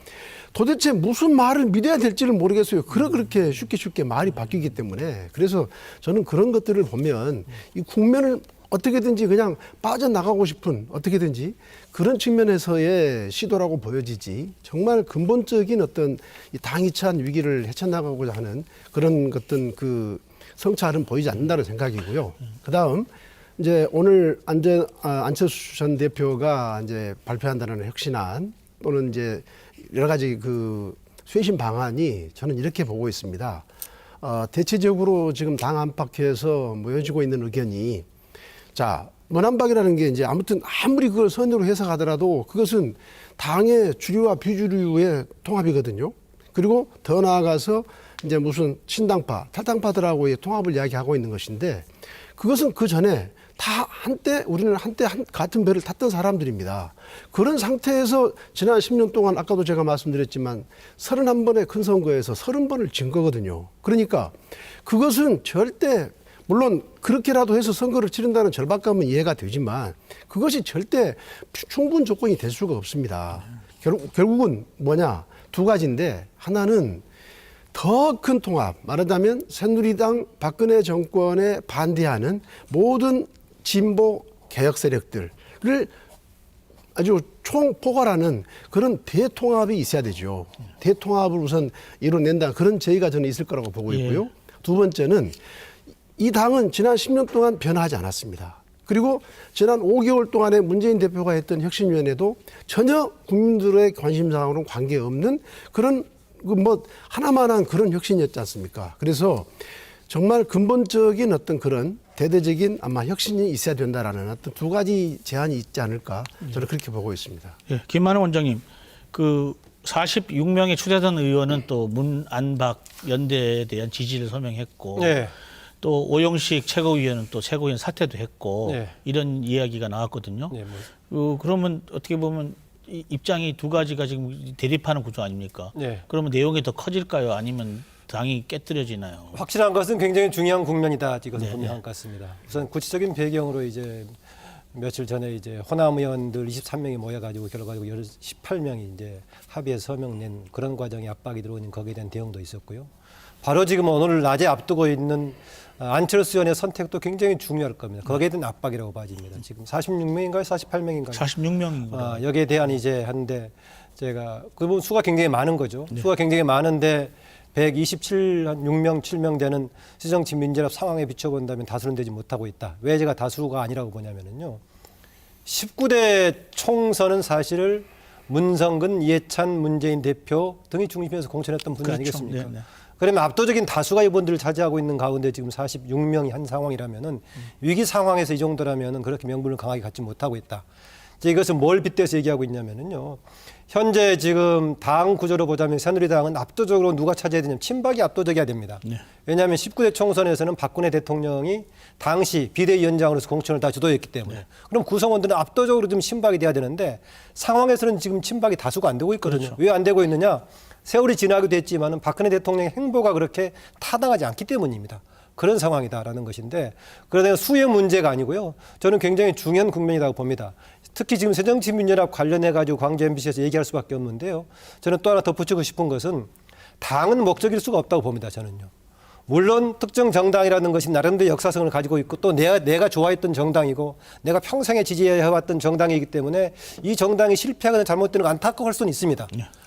도대체 무슨 말을 믿어야 될지를 모르겠어요. 그렇게 쉽게 말이 바뀌기 때문에 그래서 저는 그런 것들을 보면 이 국면을 어떻게든지 그냥 빠져나가고 싶은 어떻게든지 그런 측면에서의 시도라고 보여지지 정말 근본적인 어떤 이 당이 처한 위기를 헤쳐나가고자 하는 그런 어떤 그 성찰은 보이지 않는다는 생각이고요. 그다음 이제 오늘 안철수 전 대표가 이제 발표한다는 혁신안 또는 이제 여러 가지 그 쇄신 방안이 저는 이렇게 보고 있습니다. 대체적으로 지금 당 안팎에서 모여지고 있는 의견이 자, 문안박이라는 게 이제 아무튼 아무리 그걸 선으로 해석하더라도 그것은 당의 주류와 비주류의 통합이거든요. 그리고 더 나아가서 이제 무슨 친당파, 탈당파들하고의 통합을 이야기하고 있는 것인데 그것은 그 전에 다 우리는 한때 같은 배를 탔던 사람들입니다. 그런 상태에서 지난 10년 동안 아까도 제가 말씀드렸지만 31번의 큰 선거에서 30번을 진 거거든요. 그러니까 그것은 절대 물론 그렇게라도 해서 선거를 치른다는 절박감은 이해가 되지만 그것이 절대 충분 조건이 될 수가 없습니다. 결국은 뭐냐? 두 가지인데 하나는 더 큰 통합, 말하자면 새누리당 박근혜 정권에 반대하는 모든 진보 개혁 세력들을 아주 총포괄하는 그런 대통합이 있어야 되죠. 대통합을 우선 이뤄낸다. 그런 제의가 저는 있을 거라고 보고 있고요. 두 번째는 이 당은 지난 10년 동안 변화하지 않았습니다. 그리고 지난 5개월 동안에 문재인 대표가 했던 혁신위원회도 전혀 국민들의 관심사항으로는 관계없는 그런 뭐 하나만한 그런 혁신이었지 않습니까? 그래서 정말 근본적인 어떤 그런 대대적인 아마 혁신이 있어야 된다라는 어떤 두 가지 제안이 있지 않을까 저는 그렇게 보고 있습니다. 예, 김만우 원장님, 그 46명의 추대선 의원은 또 문안박 연대에 대한 지지를 설명했고 네. 또 오영식 최고위원은 또 최고위원 사퇴도 했고 네. 이런 이야기가 나왔거든요. 네, 뭐. 그러면 어떻게 보면 입장이 두 가지가 지금 대립하는 구조 아닙니까? 네. 그러면 내용이 더 커질까요? 아니면 당이 깨뜨려지나요? 확실한 것은 굉장히 중요한 국면이다. 이것은 네, 분명한 것 같습니다. 우선 구체적인 배경으로 이제 며칠 전에 이제 호남 의원들 23명이 모여가지고 결과적으로 18명이 이제 합의해 서명 낸 그런 과정에 압박이 들어오는 거기에 대한 대응도 있었고요. 바로 지금 오늘 낮에 앞두고 있는 안철수 의원의 선택도 굉장히 중요할 겁니다. 거기에 대한 압박이라고 봐집니다. 지금 46명인가요? 48명인가요? 46명입니다. 여기에 대한 이제 한데 제가 그분 수가 굉장히 많은 거죠. 수가 굉장히 많은데 127명, 7명 되는 새정치민주연합 상황에 비춰본다면 다수는 되지 못하고 있다. 왜 제가 다수가 아니라고 보냐면요. 19대 총선은 사실을 문성근, 이해찬, 문재인 대표 등이 중심에서 공천했던 분이 그렇죠. 아니겠습니까? 네. 그러면 압도적인 다수가 이분들을 차지하고 있는 가운데 지금 46명이 한 상황이라면은 위기 상황에서 이 정도라면은 그렇게 명분을 강하게 갖지 못하고 있다. 이제 이것은 뭘 빗대서 얘기하고 있냐면은요. 현재 지금 당 구조로 보자면 새누리당은 압도적으로 누가 차지해야 되냐면 친박이 압도적이어야 됩니다. 네. 왜냐하면 19대 총선에서는 박근혜 대통령이 당시 비대위원장으로서 공천을 다 주도했기 때문에 그럼 구성원들은 압도적으로 좀 친박이 돼야 되는데 상황에서는 지금 친박이 다수가 안 되고 있거든요. 그렇죠. 왜 안 되고 있느냐? 세월이 지나기도 했지만은 박근혜 대통령의 행보가 그렇게 타당하지 않기 때문입니다. 그런 상황이다라는 것인데 그러나 수의 문제가 아니고요. 저는 굉장히 중요한 국면이라고 봅니다. 특히 지금 새정치민주연합 관련해 가지고 광주 MBC에서 얘기할 수밖에 없는데요. 저는 또 하나 덧붙이고 싶은 것은 당은 목적일 수가 없다고 봅니다. 저는요. 물론 특정 정당이라는 것이 나름대로 역사성을 가지고 있고 또 내가 좋아했던 정당이고 내가 평생에 지지해왔던 정당이기 때문에 이 정당이 실패하거나 잘못되는 거 안타까워할 수는 있습니다.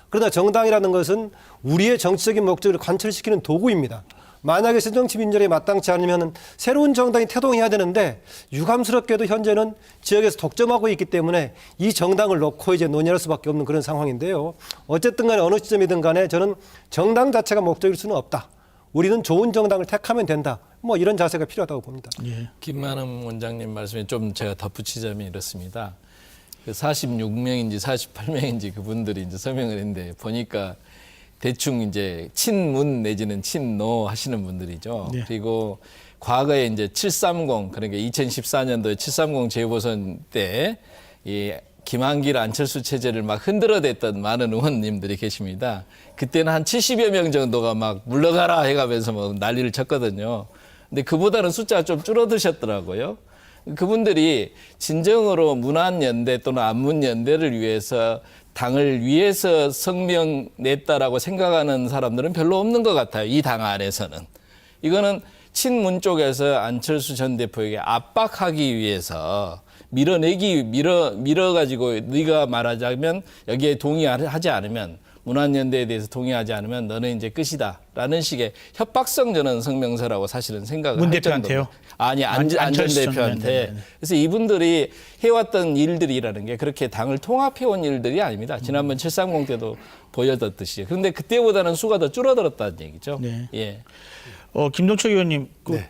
그러나 정당이라는 것은 우리의 정치적인 목적을 관철시키는 도구입니다. 만약에 새정치민주연합이 마땅치 않으면 새로운 정당이 태동해야 되는데 유감스럽게도 현재는 지역에서 독점하고 있기 때문에 이 정당을 놓고 이제 논의할 수밖에 없는 그런 상황인데요. 어쨌든 간에 어느 시점이든 간에 저는 정당 자체가 목적일 수는 없다. 우리는 좋은 정당을 택하면 된다. 뭐 이런 자세가 필요하다고 봅니다. 예. 김만흠 원장님 말씀에 좀 제가 덧붙이자면 이렇습니다. 그 46명인지 48명인지 그분들이 이제 서명을 했는데 보니까 대충 이제 친문 내지는 친노 하시는 분들이죠. 네. 그리고 과거에 이제 730 그러니까 2014년도에 730 재보선 때 이 김한길 안철수 체제를 막 흔들어댔던 많은 의원님들이 계십니다. 그때는 한 70여 명 정도가 막 물러가라 해가면서 뭐 난리를 쳤거든요. 근데 그보다는 숫자가 좀 줄어드셨더라고요. 그분들이 진정으로 문안연대 또는 안문연대를 위해서 당을 위해서 성명 냈다라고 생각하는 사람들은 별로 없는 것 같아요. 이 당 안에서는. 이거는 친문 쪽에서 안철수 전 대표에게 압박하기 위해서 밀어가지고 네가 말하자면 여기에 동의하지 않으면 문안연대에 대해서 동의하지 않으면 너는 이제 끝이다라는 식의 협박성 저는 성명서라고 사실은 생각을 문 할 대표한테요? 정도로. 아니 안 전 안철수 대표한테. 네네네. 그래서 이분들이 해왔던 일들이라는 게 그렇게 당을 통합해온 일들이 아닙니다. 지난번 730 때도 보여줬듯이. 그런데 그때보다는 수가 더 줄어들었다는 얘기죠. 네. 예. 김동철 의원님, 네.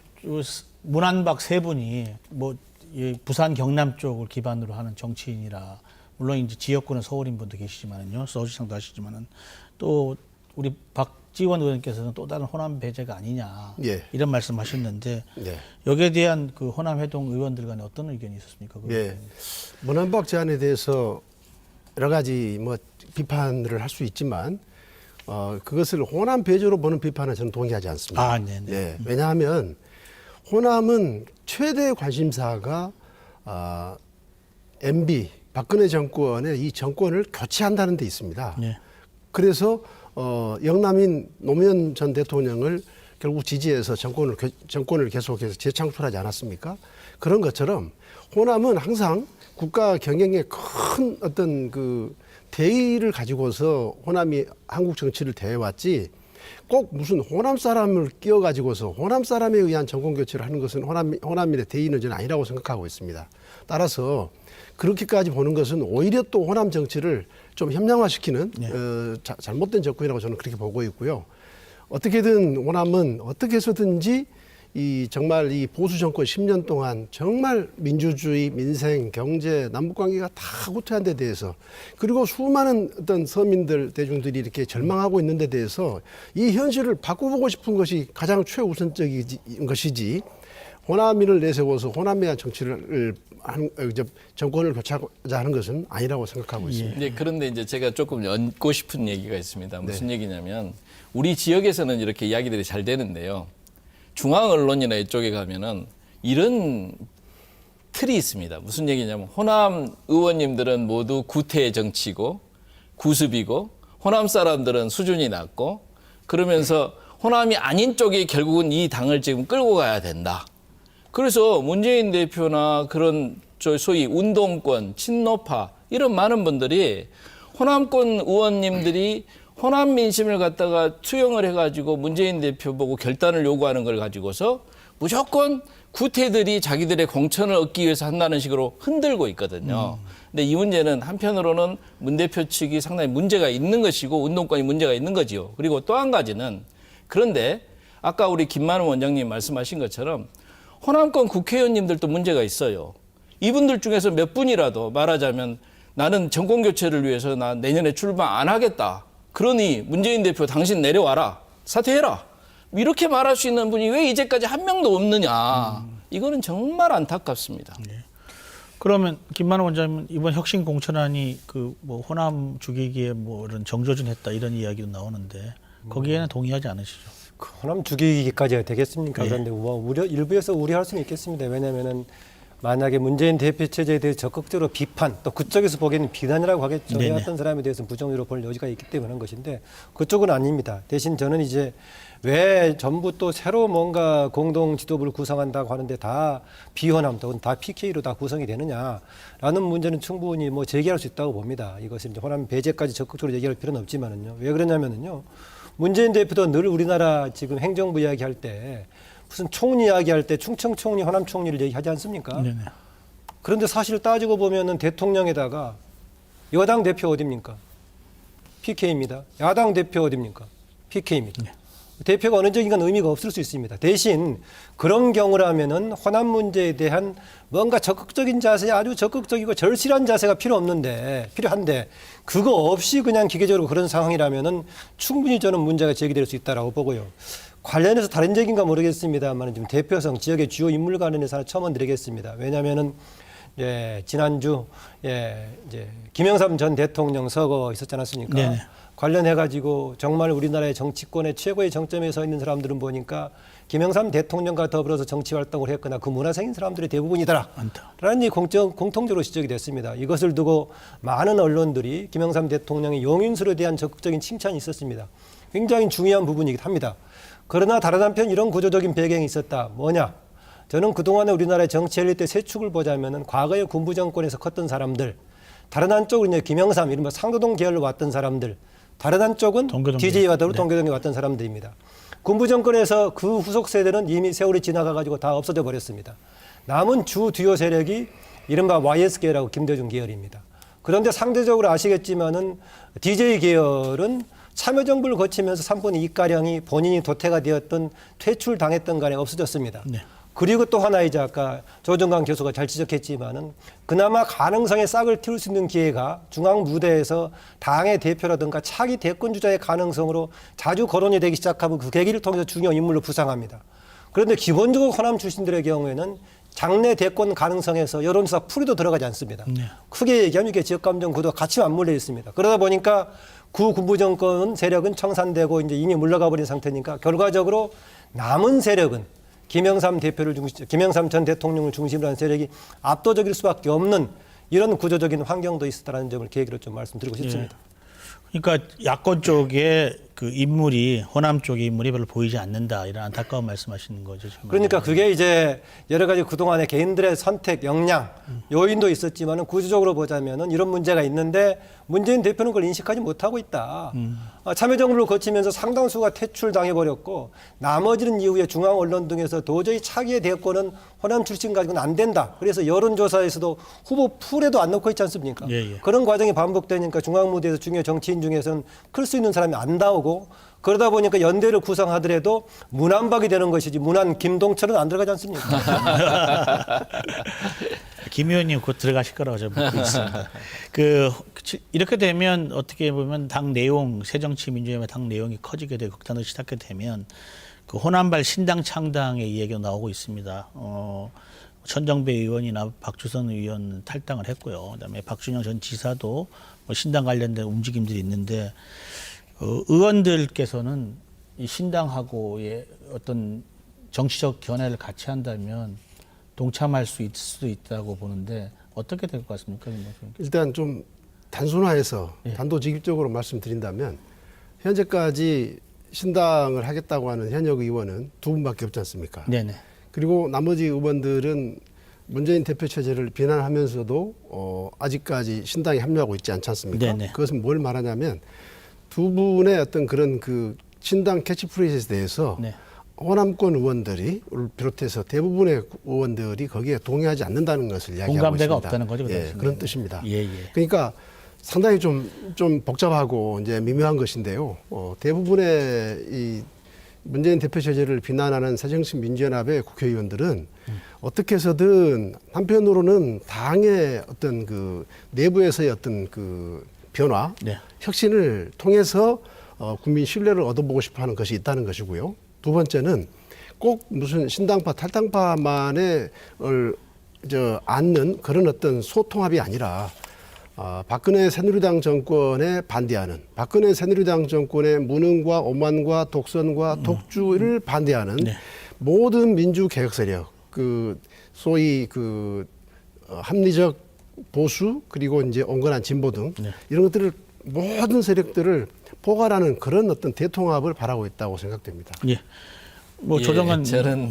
문안박 세 분이 뭐 이 부산 경남 쪽을 기반으로 하는 정치인이라 물론 이제 지역구는 서울인 분도 계시지만은요, 서울시장도 하시지만은 또 우리 박지원 의원께서는 또 다른 호남 배제가 아니냐 예. 이런 말씀하셨는데 네. 여기에 대한 그 호남 회동 의원들 간에 어떤 의견이 있었습니까? 예. 문안박 제안에 대해서 여러 가지 뭐 비판을 할 수 있지만 그것을 호남 배제로 보는 비판은 저는 동의하지 않습니다. 아, 네네. 예. 왜냐하면 호남은 최대 관심사가 MB 박근혜 정권의 이 정권을 교체한다는 데 있습니다. 네. 그래서 영남인 노무현 전 대통령을 결국 지지해서 정권을 계속해서 재창출하지 않았습니까? 그런 것처럼 호남은 항상 국가 경영에 큰 어떤 그 대의를 가지고서 호남이 한국 정치를 대해왔지 꼭 무슨 호남 사람을 끼워가지고서 호남 사람에 의한 정권 교체를 하는 것은 호남인의 대의는 저는 아니라고 생각하고 있습니다. 따라서 그렇게까지 보는 것은 오히려 또 호남 정치를 좀 현명화시키는 잘못된 접근이라고 저는 그렇게 보고 있고요. 어떻게든 호남은 어떻게 해서든지 정말 이 보수 정권 10년 동안 정말 민주주의, 민생, 경제, 남북관계가 다 후퇴한 데 대해서 그리고 수많은 어떤 서민들, 대중들이 이렇게 절망하고 있는 데 대해서 이 현실을 바꿔보고 싶은 것이 가장 최우선적인 것이지 호남인을 내세워서 호남에 대한 정치를 정권을 교체하자 하는 것은 아니라고 생각하고 있습니다. 네, 그런데 이제 제가 조금 얹고 싶은 얘기가 있습니다. 무슨 얘기냐면 우리 지역에서는 이렇게 이야기들이 잘 되는데요. 중앙 언론이나 이쪽에 가면은 이런 틀이 있습니다. 무슨 얘기냐면 호남 의원님들은 모두 구태 정치고 구습이고 호남 사람들은 수준이 낮고 그러면서 호남이 아닌 쪽이 결국은 이 당을 지금 끌고 가야 된다. 그래서 문재인 대표나 그런 소위 운동권, 친노파 이런 많은 분들이 호남권 의원님들이 호남 민심을 갖다가 투영을 해가지고 문재인 대표 보고 결단을 요구하는 걸 가지고서 무조건 구태들이 자기들의 공천을 얻기 위해서 한다는 식으로 흔들고 있거든요. 근데 이 문제는 한편으로는 문 대표 측이 상당히 문제가 있는 것이고 운동권이 문제가 있는 거지요. 그리고 또 한 가지는 그런데 아까 우리 김만우 원장님 말씀하신 것처럼 호남권 국회의원님들도 문제가 있어요. 이분들 중에서 몇 분이라도 말하자면 나는 정권교체를 위해서 나 내년에 출마 안 하겠다. 그러니 문재인 대표 당신 내려와라. 사퇴해라. 이렇게 말할 수 있는 분이 왜 이제까지 한 명도 없느냐. 이거는 정말 안타깝습니다. 그러면 김만우 원장님 이번 혁신 공천안이 그 뭐 호남 죽이기에 뭐 이런 정조준했다 이런 이야기도 나오는데 거기에는 동의하지 않으시죠? 그 호남 죽이기까지가 되겠습니까? 예. 그런데 뭐 일부에서 우려할 수는 있겠습니다. 왜냐하면은 만약에 문재인 대표 체제에 대해서 적극적으로 비판, 또 그쪽에서 보기에는 비난이라고 하겠죠. 네네. 해왔던 사람에 대해서는 부정으로 볼 여지가 있기 때문에 하는 것인데 그쪽은 아닙니다. 대신 저는 이제 왜 전부 또 새로 뭔가 공동 지도부를 구성한다고 하는데 다 비호남 또는 다 PK로 다 구성이 되느냐라는 문제는 충분히 뭐 제기할 수 있다고 봅니다. 이것을 이제 호남 배제까지 적극적으로 얘기할 필요는 없지만은요. 왜 그러냐면은요. 문재인 대표도 늘 우리나라 지금 행정부 이야기할 때 무슨 총리 이야기할 때 충청 총리, 호남 총리를 얘기하지 않습니까? 네네. 그런데 사실 따지고 보면은 대통령에다가 여당 대표 어디입니까? PK입니다. 야당 대표 어디입니까? PK입니다. 대표가 어느 정도인가 의미가 없을 수 있습니다. 대신 그런 경우라면은 호남 문제에 대한 뭔가 적극적인 자세, 아주 적극적이고 절실한 자세가 필요한데 그거 없이 그냥 기계적으로 그런 상황이라면은 충분히 저는 문제가 제기될 수 있다라고 보고요. 관련해서 다른 얘기인가 모르겠습니다만 지금 대표성 지역의 주요 인물 관련해서 하나 첨언드리겠습니다. 왜냐하면은 지난주 이제 김영삼 전 대통령 서거 있었지 않았습니까? 네네. 관련해가지고 정말 우리나라의 정치권의 최고의 정점에 서 있는 사람들은 보니까 김영삼 대통령과 더불어서 정치 활동을 했거나 그 문화생인 사람들이 대부분이더라. 많다. 라는 이 공통적으로 지적이 됐습니다. 이것을 두고 많은 언론들이 김영삼 대통령의 용인술에 대한 적극적인 칭찬이 있었습니다. 굉장히 중요한 부분이기도 합니다. 그러나 다른 한편 이런 구조적인 배경이 있었다. 뭐냐? 저는 그동안에 우리나라의 정치 엘리트 세 축을 보자면은 과거의 군부 정권에서 컸던 사람들, 다른 한쪽은 이제 김영삼, 이른바 상도동 계열로 왔던 사람들, 다른 한쪽은 동교동 DJ와 더불어 네. 동교동에 왔던 사람들입니다. 군부 정권에서 그 후속 세대는 이미 세월이 지나가가지고 다 없어져 버렸습니다. 남은 주 두요 세력이 이른바 YS 계열하고 김대중 계열입니다. 그런데 상대적으로 아시겠지만은 DJ 계열은 참여정부를 거치면서 3분의 2가량이 본인이 도태가 되었던 퇴출당했던 간에 없어졌습니다. 네. 그리고 또 하나 이제 아까 조정관 교수가 잘 지적했지만은 그나마 가능성에 싹을 틔울 수 있는 기회가 중앙 무대에서 당의 대표라든가 차기 대권 주자의 가능성으로 자주 거론이 되기 시작하면 그 계기를 통해서 중요 인물로 부상합니다. 그런데 기본적으로 호남 출신들의 경우에는 장래 대권 가능성에서 여론조사 풀이도 들어가지 않습니다. 네. 크게 얘기하면 이게 지역감정 구도가 같이 맞물려 있습니다. 그러다 보니까 구 군부 정권 세력은 청산되고 이제 이미 물러가 버린 상태니까 결과적으로 남은 세력은 김영삼 전 대통령을 중심으로 한 세력이 압도적일 수밖에 없는 이런 구조적인 환경도 있었다는 점을 계기로 좀 말씀드리고 싶습니다. 그러니까 야권 쪽에 그 인물이 호남 쪽의 인물이 별로 보이지 않는다 이런 안타까운 말씀하시는 거죠. 지금. 그러니까 그게 이제 여러 가지 그동안의 개인들의 선택, 역량, 요인도 있었지만은 구조적으로 보자면은 이런 문제가 있는데 문재인 대표는 그걸 인식하지 못하고 있다. 참여정부를 거치면서 상당수가 퇴출당해버렸고 나머지는 이후에 중앙 언론 등에서 도저히 차기의 대권은 호남 출신 가지고는 안 된다. 그래서 여론조사에서도 후보 풀에도 안 넣고 있지 않습니까? 예, 예. 그런 과정이 반복되니까 중앙 무대에서 중요 정치인 중에서는 클 수 있는 사람이 안 나오고 그러다 보니까 연대를 구성하더라도 문안박이 되는 것이지 문안 김동철은 안 들어가지 않습니까? 김 의원님 곧 들어가실 거라고 저는 믿고 있습니다. 이렇게 되면 어떻게 보면 당 내용, 새정치민주연합의 당 내용이 커지게 되고 극단으로 시작하게 되면 그 호남발 신당 창당의 이야기가 나오고 있습니다. 천정배 의원이나 박주선 의원 탈당을 했고요. 그다음에 박준영 전 지사도 뭐 신당 관련된 움직임들이 있는데 의원들께서는 이 신당하고의 어떤 정치적 견해를 같이 한다면 동참할 수 있을 수도 있다고 보는데 어떻게 될 것 같습니까? 일단 좀 단순화해서 예. 단도직입적으로 말씀드린다면 현재까지 신당을 하겠다고 하는 현역 의원은 두 분밖에 없지 않습니까? 네네. 그리고 나머지 의원들은 문재인 대표 체제를 비난하면서도 아직까지 신당에 합류하고 있지 않지 않습니까? 네네. 그것은 뭘 말하냐면 두 분의 어떤 그런 그 신당 캐치프레이즈에 대해서 네. 호남권 의원들이 비롯해서 대부분의 의원들이 거기에 동의하지 않는다는 것을 이야기하고 공감대가 있습니다. 없다는 거죠, 예, 그래서. 그런 뜻입니다. 예, 예. 그러니까 상당히 좀 복잡하고 이제 미묘한 것인데요. 대부분의 이 문재인 대표 체제를 비난하는 새정치민주연합의 국회의원들은 어떻게 해서든 한편으로는 당의 어떤 그 내부에서의 어떤 그 변화, 네. 혁신을 통해서 국민 신뢰를 얻어보고 싶어하는 것이 있다는 것이고요. 두 번째는 꼭 무슨 신당파 탈당파만에 앉는 그런 어떤 소통합이 아니라 박근혜 새누리당 정권에 반대하는, 박근혜 새누리당 정권의 무능과 오만과 독선과 독주를 반대하는 네. 모든 민주 개혁 세력, 그 소위 그 합리적 보수 그리고 이제 온건한 진보 등 네. 이런 것들을 모든 세력들을 포괄하는 그런 어떤 대통합을 바라고 있다고 생각됩니다. 예. 뭐 예, 조정관 저는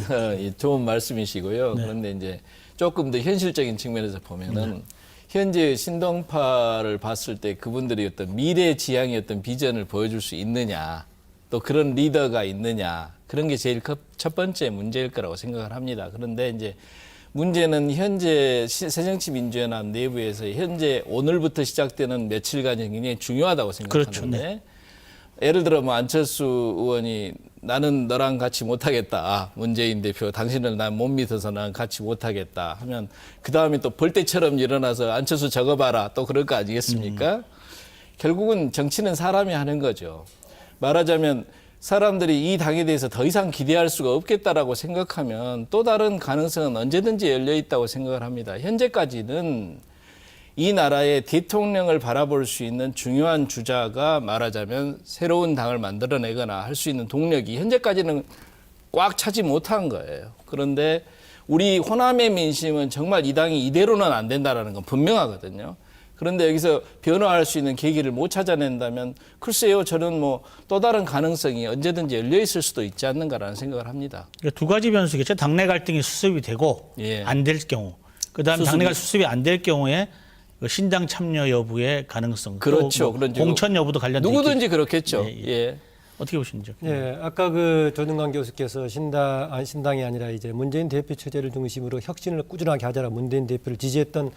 좋은 말씀이시고요. 그런데 이제 조금 더 현실적인 측면에서 보면은 현재 신동파를 봤을 때 그분들이 어떤 미래 지향의 어떤 비전을 보여줄 수 있느냐, 또 그런 리더가 있느냐, 그런 게 제일 첫 번째 문제일 거라고 생각을 합니다. 그런데 이제 문제는 현재 새정치민주연합 내부에서 현재 오늘부터 시작되는 며칠간이 굉장히 중요하다고 생각하는데 그렇죠. 네. 예를 들어 뭐 안철수 의원이 나는 너랑 같이 못하겠다. 문재인 대표 당신을 난 못 믿어서 난 같이 못하겠다 하면 그 다음에 또 벌떼처럼 일어나서 안철수 적어봐라 또 그럴 거 아니겠습니까? 결국은 정치는 사람이 하는 거죠. 말하자면 사람들이 이 당에 대해서 더 이상 기대할 수가 없겠다라고 생각하면 또 다른 가능성은 언제든지 열려 있다고 생각을 합니다. 현재까지는 이 나라의 대통령을 바라볼 수 있는 중요한 주자가 말하자면 새로운 당을 만들어내거나 할 수 있는 동력이 현재까지는 꽉 차지 못한 거예요. 그런데 우리 호남의 민심은 정말 이 당이 이대로는 안 된다는 건 분명하거든요. 그런데 여기서 변화할 수 있는 계기를 못 찾아낸다면 글쎄요, 저는 뭐 또 다른 가능성이 언제든지 열려 있을 수도 있지 않는가라는 생각을 합니다. 그러니까 두 가지 변수겠죠. 당내 갈등이 수습이 되고 예. 안 될 경우, 그다음 당내가 수습이 안 될 경우에 그 신당 참여 여부의 가능성, 그렇죠. 또 뭐 공천 여부도 관련돼 누구든지 그렇겠죠. 예, 예. 예. 어떻게 보시는지요? 예, 아까 그 조정관 교수께서 신당이 아니라 이제 문재인 대표 체제를 중심으로 혁신을 꾸준하게 하자라 문재인 대표를 지지했던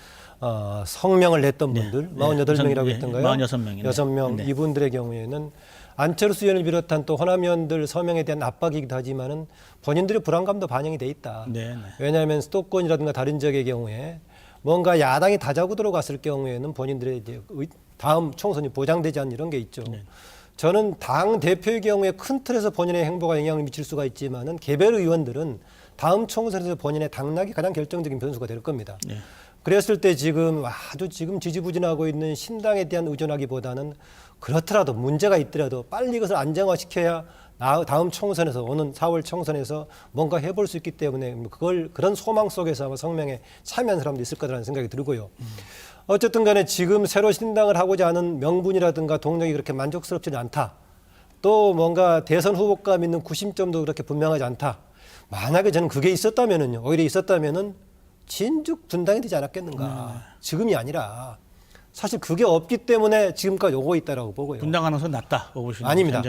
성명을 냈던 분들 48명이라고 예, 했던가요? 46명이네. 6명 네. 이분들의 경우에는 안철수 의원을 비롯한 또 호남 의원들 서명에 대한 압박이기도 하지만은 본인들의 불안감도 반영이 돼 있다. 네, 네. 왜냐하면 수도권이라든가 다른 지역의 경우에 뭔가 야당이 다자구도로 갔을 경우에는 본인들의 이제 다음 총선이 보장되지 않는 이런 게 있죠. 네. 저는 당 대표의 경우에 큰 틀에서 본인의 행보가 영향을 미칠 수가 있지만은 개별 의원들은 다음 총선에서 본인의 당락이 가장 결정적인 변수가 될 겁니다. 네. 그랬을 때 지금 아주 지금 지지부진하고 있는 신당에 대한 의존하기보다는 그렇더라도 문제가 있더라도 빨리 이것을 안정화시켜야 다음 총선에서 오는 4월 총선에서 뭔가 해볼 수 있기 때문에 그런 소망 속에서 아마 성명에 참여한 사람도 있을 거라는 생각이 들고요. 어쨌든 간에 지금 새로 신당을 하고자 하는 명분이라든가 동력이 그렇게 만족스럽지는 않다. 또 뭔가 대선 후보감 있는 구심점도 그렇게 분명하지 않다. 만약에 저는 그게 있었다면은요. 오히려 있었다면은 진즉 분당이 되지 않았겠는가. 지금이 아니라 사실 그게 없기 때문에 지금까지 오고 있다라고 보고요. 분당 가능성 낮다. 보시는 아닙니다.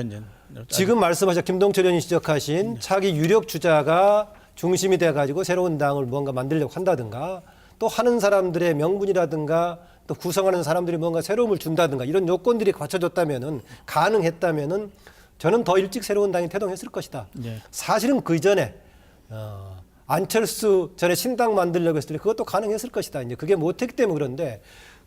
지금 말씀하신 김동철 의원이 지적하신 차기 유력 주자가 중심이 돼가지고 새로운 당을 뭔가 만들려고 한다든가 또 하는 사람들의 명분이라든가 또 구성하는 사람들이 뭔가 새로움을 준다든가 이런 요건들이 갖춰졌다면은 가능했다면은 저는 더 일찍 새로운 당이 태동했을 것이다. 네. 사실은 그 이전에 안철수 전에 신당 만들려고 했을 때 그것도 가능했을 것이다. 이제 그게 못했기 때문에 그런데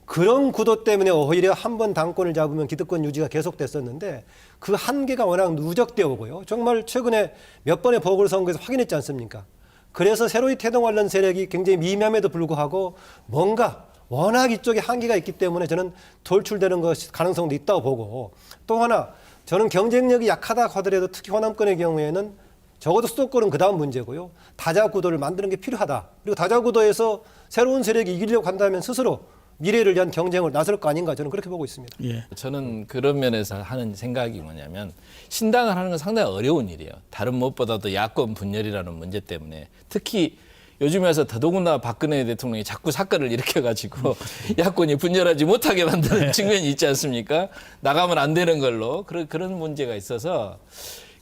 그런 구도 때문에 오히려 한 번 당권을 잡으면 기득권 유지가 계속됐었는데 그 한계가 워낙 누적되어 오고요. 정말 최근에 몇 번의 보궐선거에서 확인했지 않습니까? 그래서 새로이 태동하려는 세력이 굉장히 미미함에도 불구하고 뭔가 워낙 이쪽에 한계가 있기 때문에 저는 돌출되는 것이 가능성도 있다고 보고 또 하나 저는 경쟁력이 약하다 하더라도 특히 호남권의 경우에는 적어도 수도권은 그 다음 문제고요. 다자구도를 만드는 게 필요하다. 그리고 다자구도에서 새로운 세력이 이기려고 한다면 스스로 미래를 위한 경쟁을 나설 거 아닌가 저는 그렇게 보고 있습니다. 예. 저는 그런 면에서 하는 생각이 뭐냐면 신당을 하는 건 상당히 어려운 일이에요. 다른 무엇보다도 야권 분열이라는 문제 때문에 특히 요즘에 와서 더더군다나 박근혜 대통령이 자꾸 사건을 일으켜가지고 야권이 분열하지 못하게 만드는 측면이 있지 않습니까? 나가면 안 되는 걸로 그런 문제가 있어서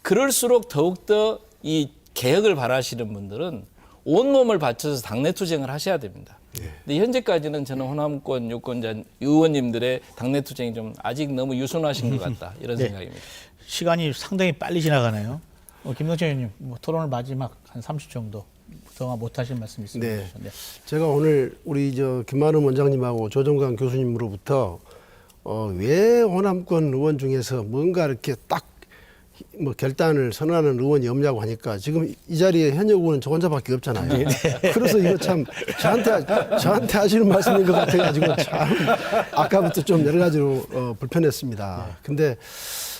그럴수록 더욱더 이 개혁을 바라시는 분들은 온몸을 바쳐서 당내 투쟁을 하셔야 됩니다. 근데 현재까지는 저는 호남권 유권자 의원님들의 당내 투쟁이 좀 아직 너무 유순하신 것 같다 이런 네. 생각입니다. 시간이 상당히 빨리 지나가네요. 김동철 의원님, 뭐 토론을 마지막 한 30 정도 그동안 못하신 말씀 있으면 네. 해주시죠. 네. 제가 오늘 우리 김만원 원장님하고 조정관 교수님으로부터 왜 호남권 의원 중에서 뭔가 이렇게 딱 뭐 결단을 선언하는 의원이 없냐고 하니까 지금 이 자리에 현역 의원은 저 혼자밖에 없잖아요. 그래서 이거 참 저한테 하시는 말씀인 것 같아가지고 참 아까부터 좀 여러 가지로 불편했습니다. 근데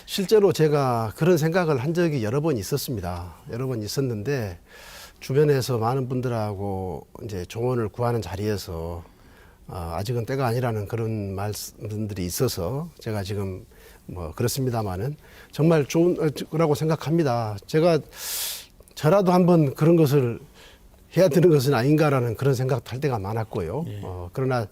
실제로 제가 그런 생각을 한 적이 여러 번 있었습니다. 여러 번 있었는데 주변에서 많은 분들하고 이제 조언을 구하는 자리에서 아직은 때가 아니라는 그런 말씀들이 있어서 제가 지금 뭐 그렇습니다만은 정말 좋은 거라고 생각합니다. 저라도 한번 그런 것을 해야 되는 것은 아닌가라는 그런 생각도 할 때가 많았고요. 그러나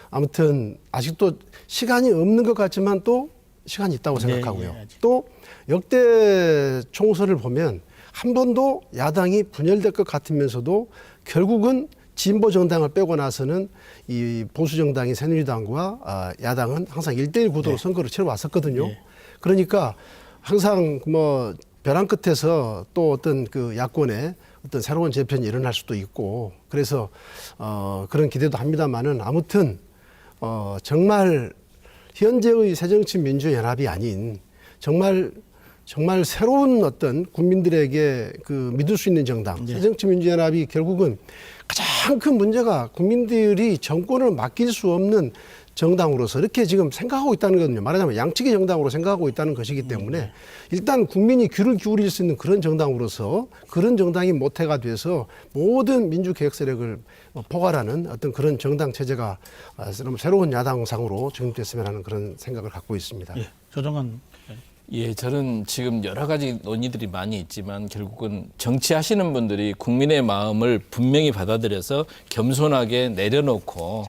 아무튼 아직도 시간이 없는 것 같지만 또 시간이 있다고 생각하고요. 또 역대 총선을 보면 한 번도 야당이 분열될 것 같으면서도 결국은 진보 정당을 빼고 나서는 이 보수 정당인 새누리당과 야당은 항상 1대1 구도로 선거를 치러왔었거든요. 그러니까 항상 뭐 벼랑 끝에서 또 어떤 그 야권의 어떤 새로운 재편이 일어날 수도 있고 그래서 그런 기대도 합니다만은 아무튼 정말 현재의 새정치민주연합이 아닌 정말 새로운 어떤 국민들에게 그 믿을 수 있는 정당, 새정치민주연합이 결국은 가장 큰 문제가 국민들이 정권을 맡길 수 없는 정당으로서 이렇게 지금 생각하고 있다는 거거든요. 말하자면 양측의 정당으로 생각하고 있다는 것이기 때문에 일단 국민이 귀를 기울일 수 있는 그런 정당으로서 그런 정당이 모태가 돼서 모든 민주개혁 세력을 포괄하는 어떤 그런 정당 체제가 새로운 야당상으로 정립됐으면 하는 그런 생각을 갖고 있습니다. 예. 조정관. 예, 저는 지금 여러 가지 논의들이 많이 있지만 결국은 정치하시는 분들이 국민의 마음을 분명히 받아들여서 겸손하게 내려놓고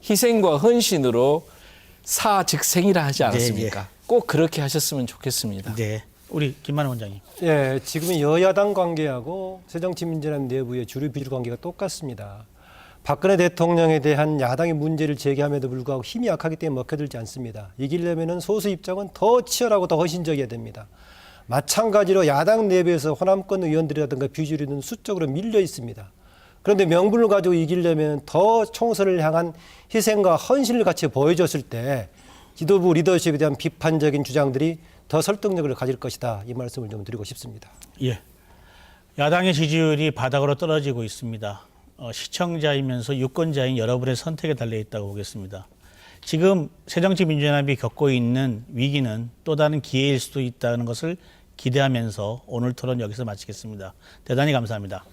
희생과 헌신으로 사즉생이라 하지 않았습니까? 꼭 그렇게 하셨으면 좋겠습니다. 네. 우리 김만원 원장님. 예, 지금 여야당 관계하고 새정치민주연합 내부의 주류 비주류 관계가 똑같습니다. 박근혜 대통령에 대한 야당의 문제를 제기함에도 불구하고 힘이 약하기 때문에 먹혀들지 않습니다. 이기려면 소수 입장은 더 치열하고 더 헌신적이어야 됩니다. 마찬가지로 야당 내부에서 호남권 의원들이라든가 비주류는 수적으로 밀려 있습니다. 그런데 명분을 가지고 이기려면 더 총선을 향한 희생과 헌신을 같이 보여줬을 때 지도부 리더십에 대한 비판적인 주장들이 더 설득력을 가질 것이다. 이 말씀을 좀 드리고 싶습니다. 예. 야당의 지지율이 바닥으로 떨어지고 있습니다. 시청자이면서 유권자인 여러분의 선택에 달려 있다고 보겠습니다. 지금 새정치민주연합이 겪고 있는 위기는 또 다른 기회일 수도 있다는 것을 기대하면서 오늘 토론 여기서 마치겠습니다. 대단히 감사합니다.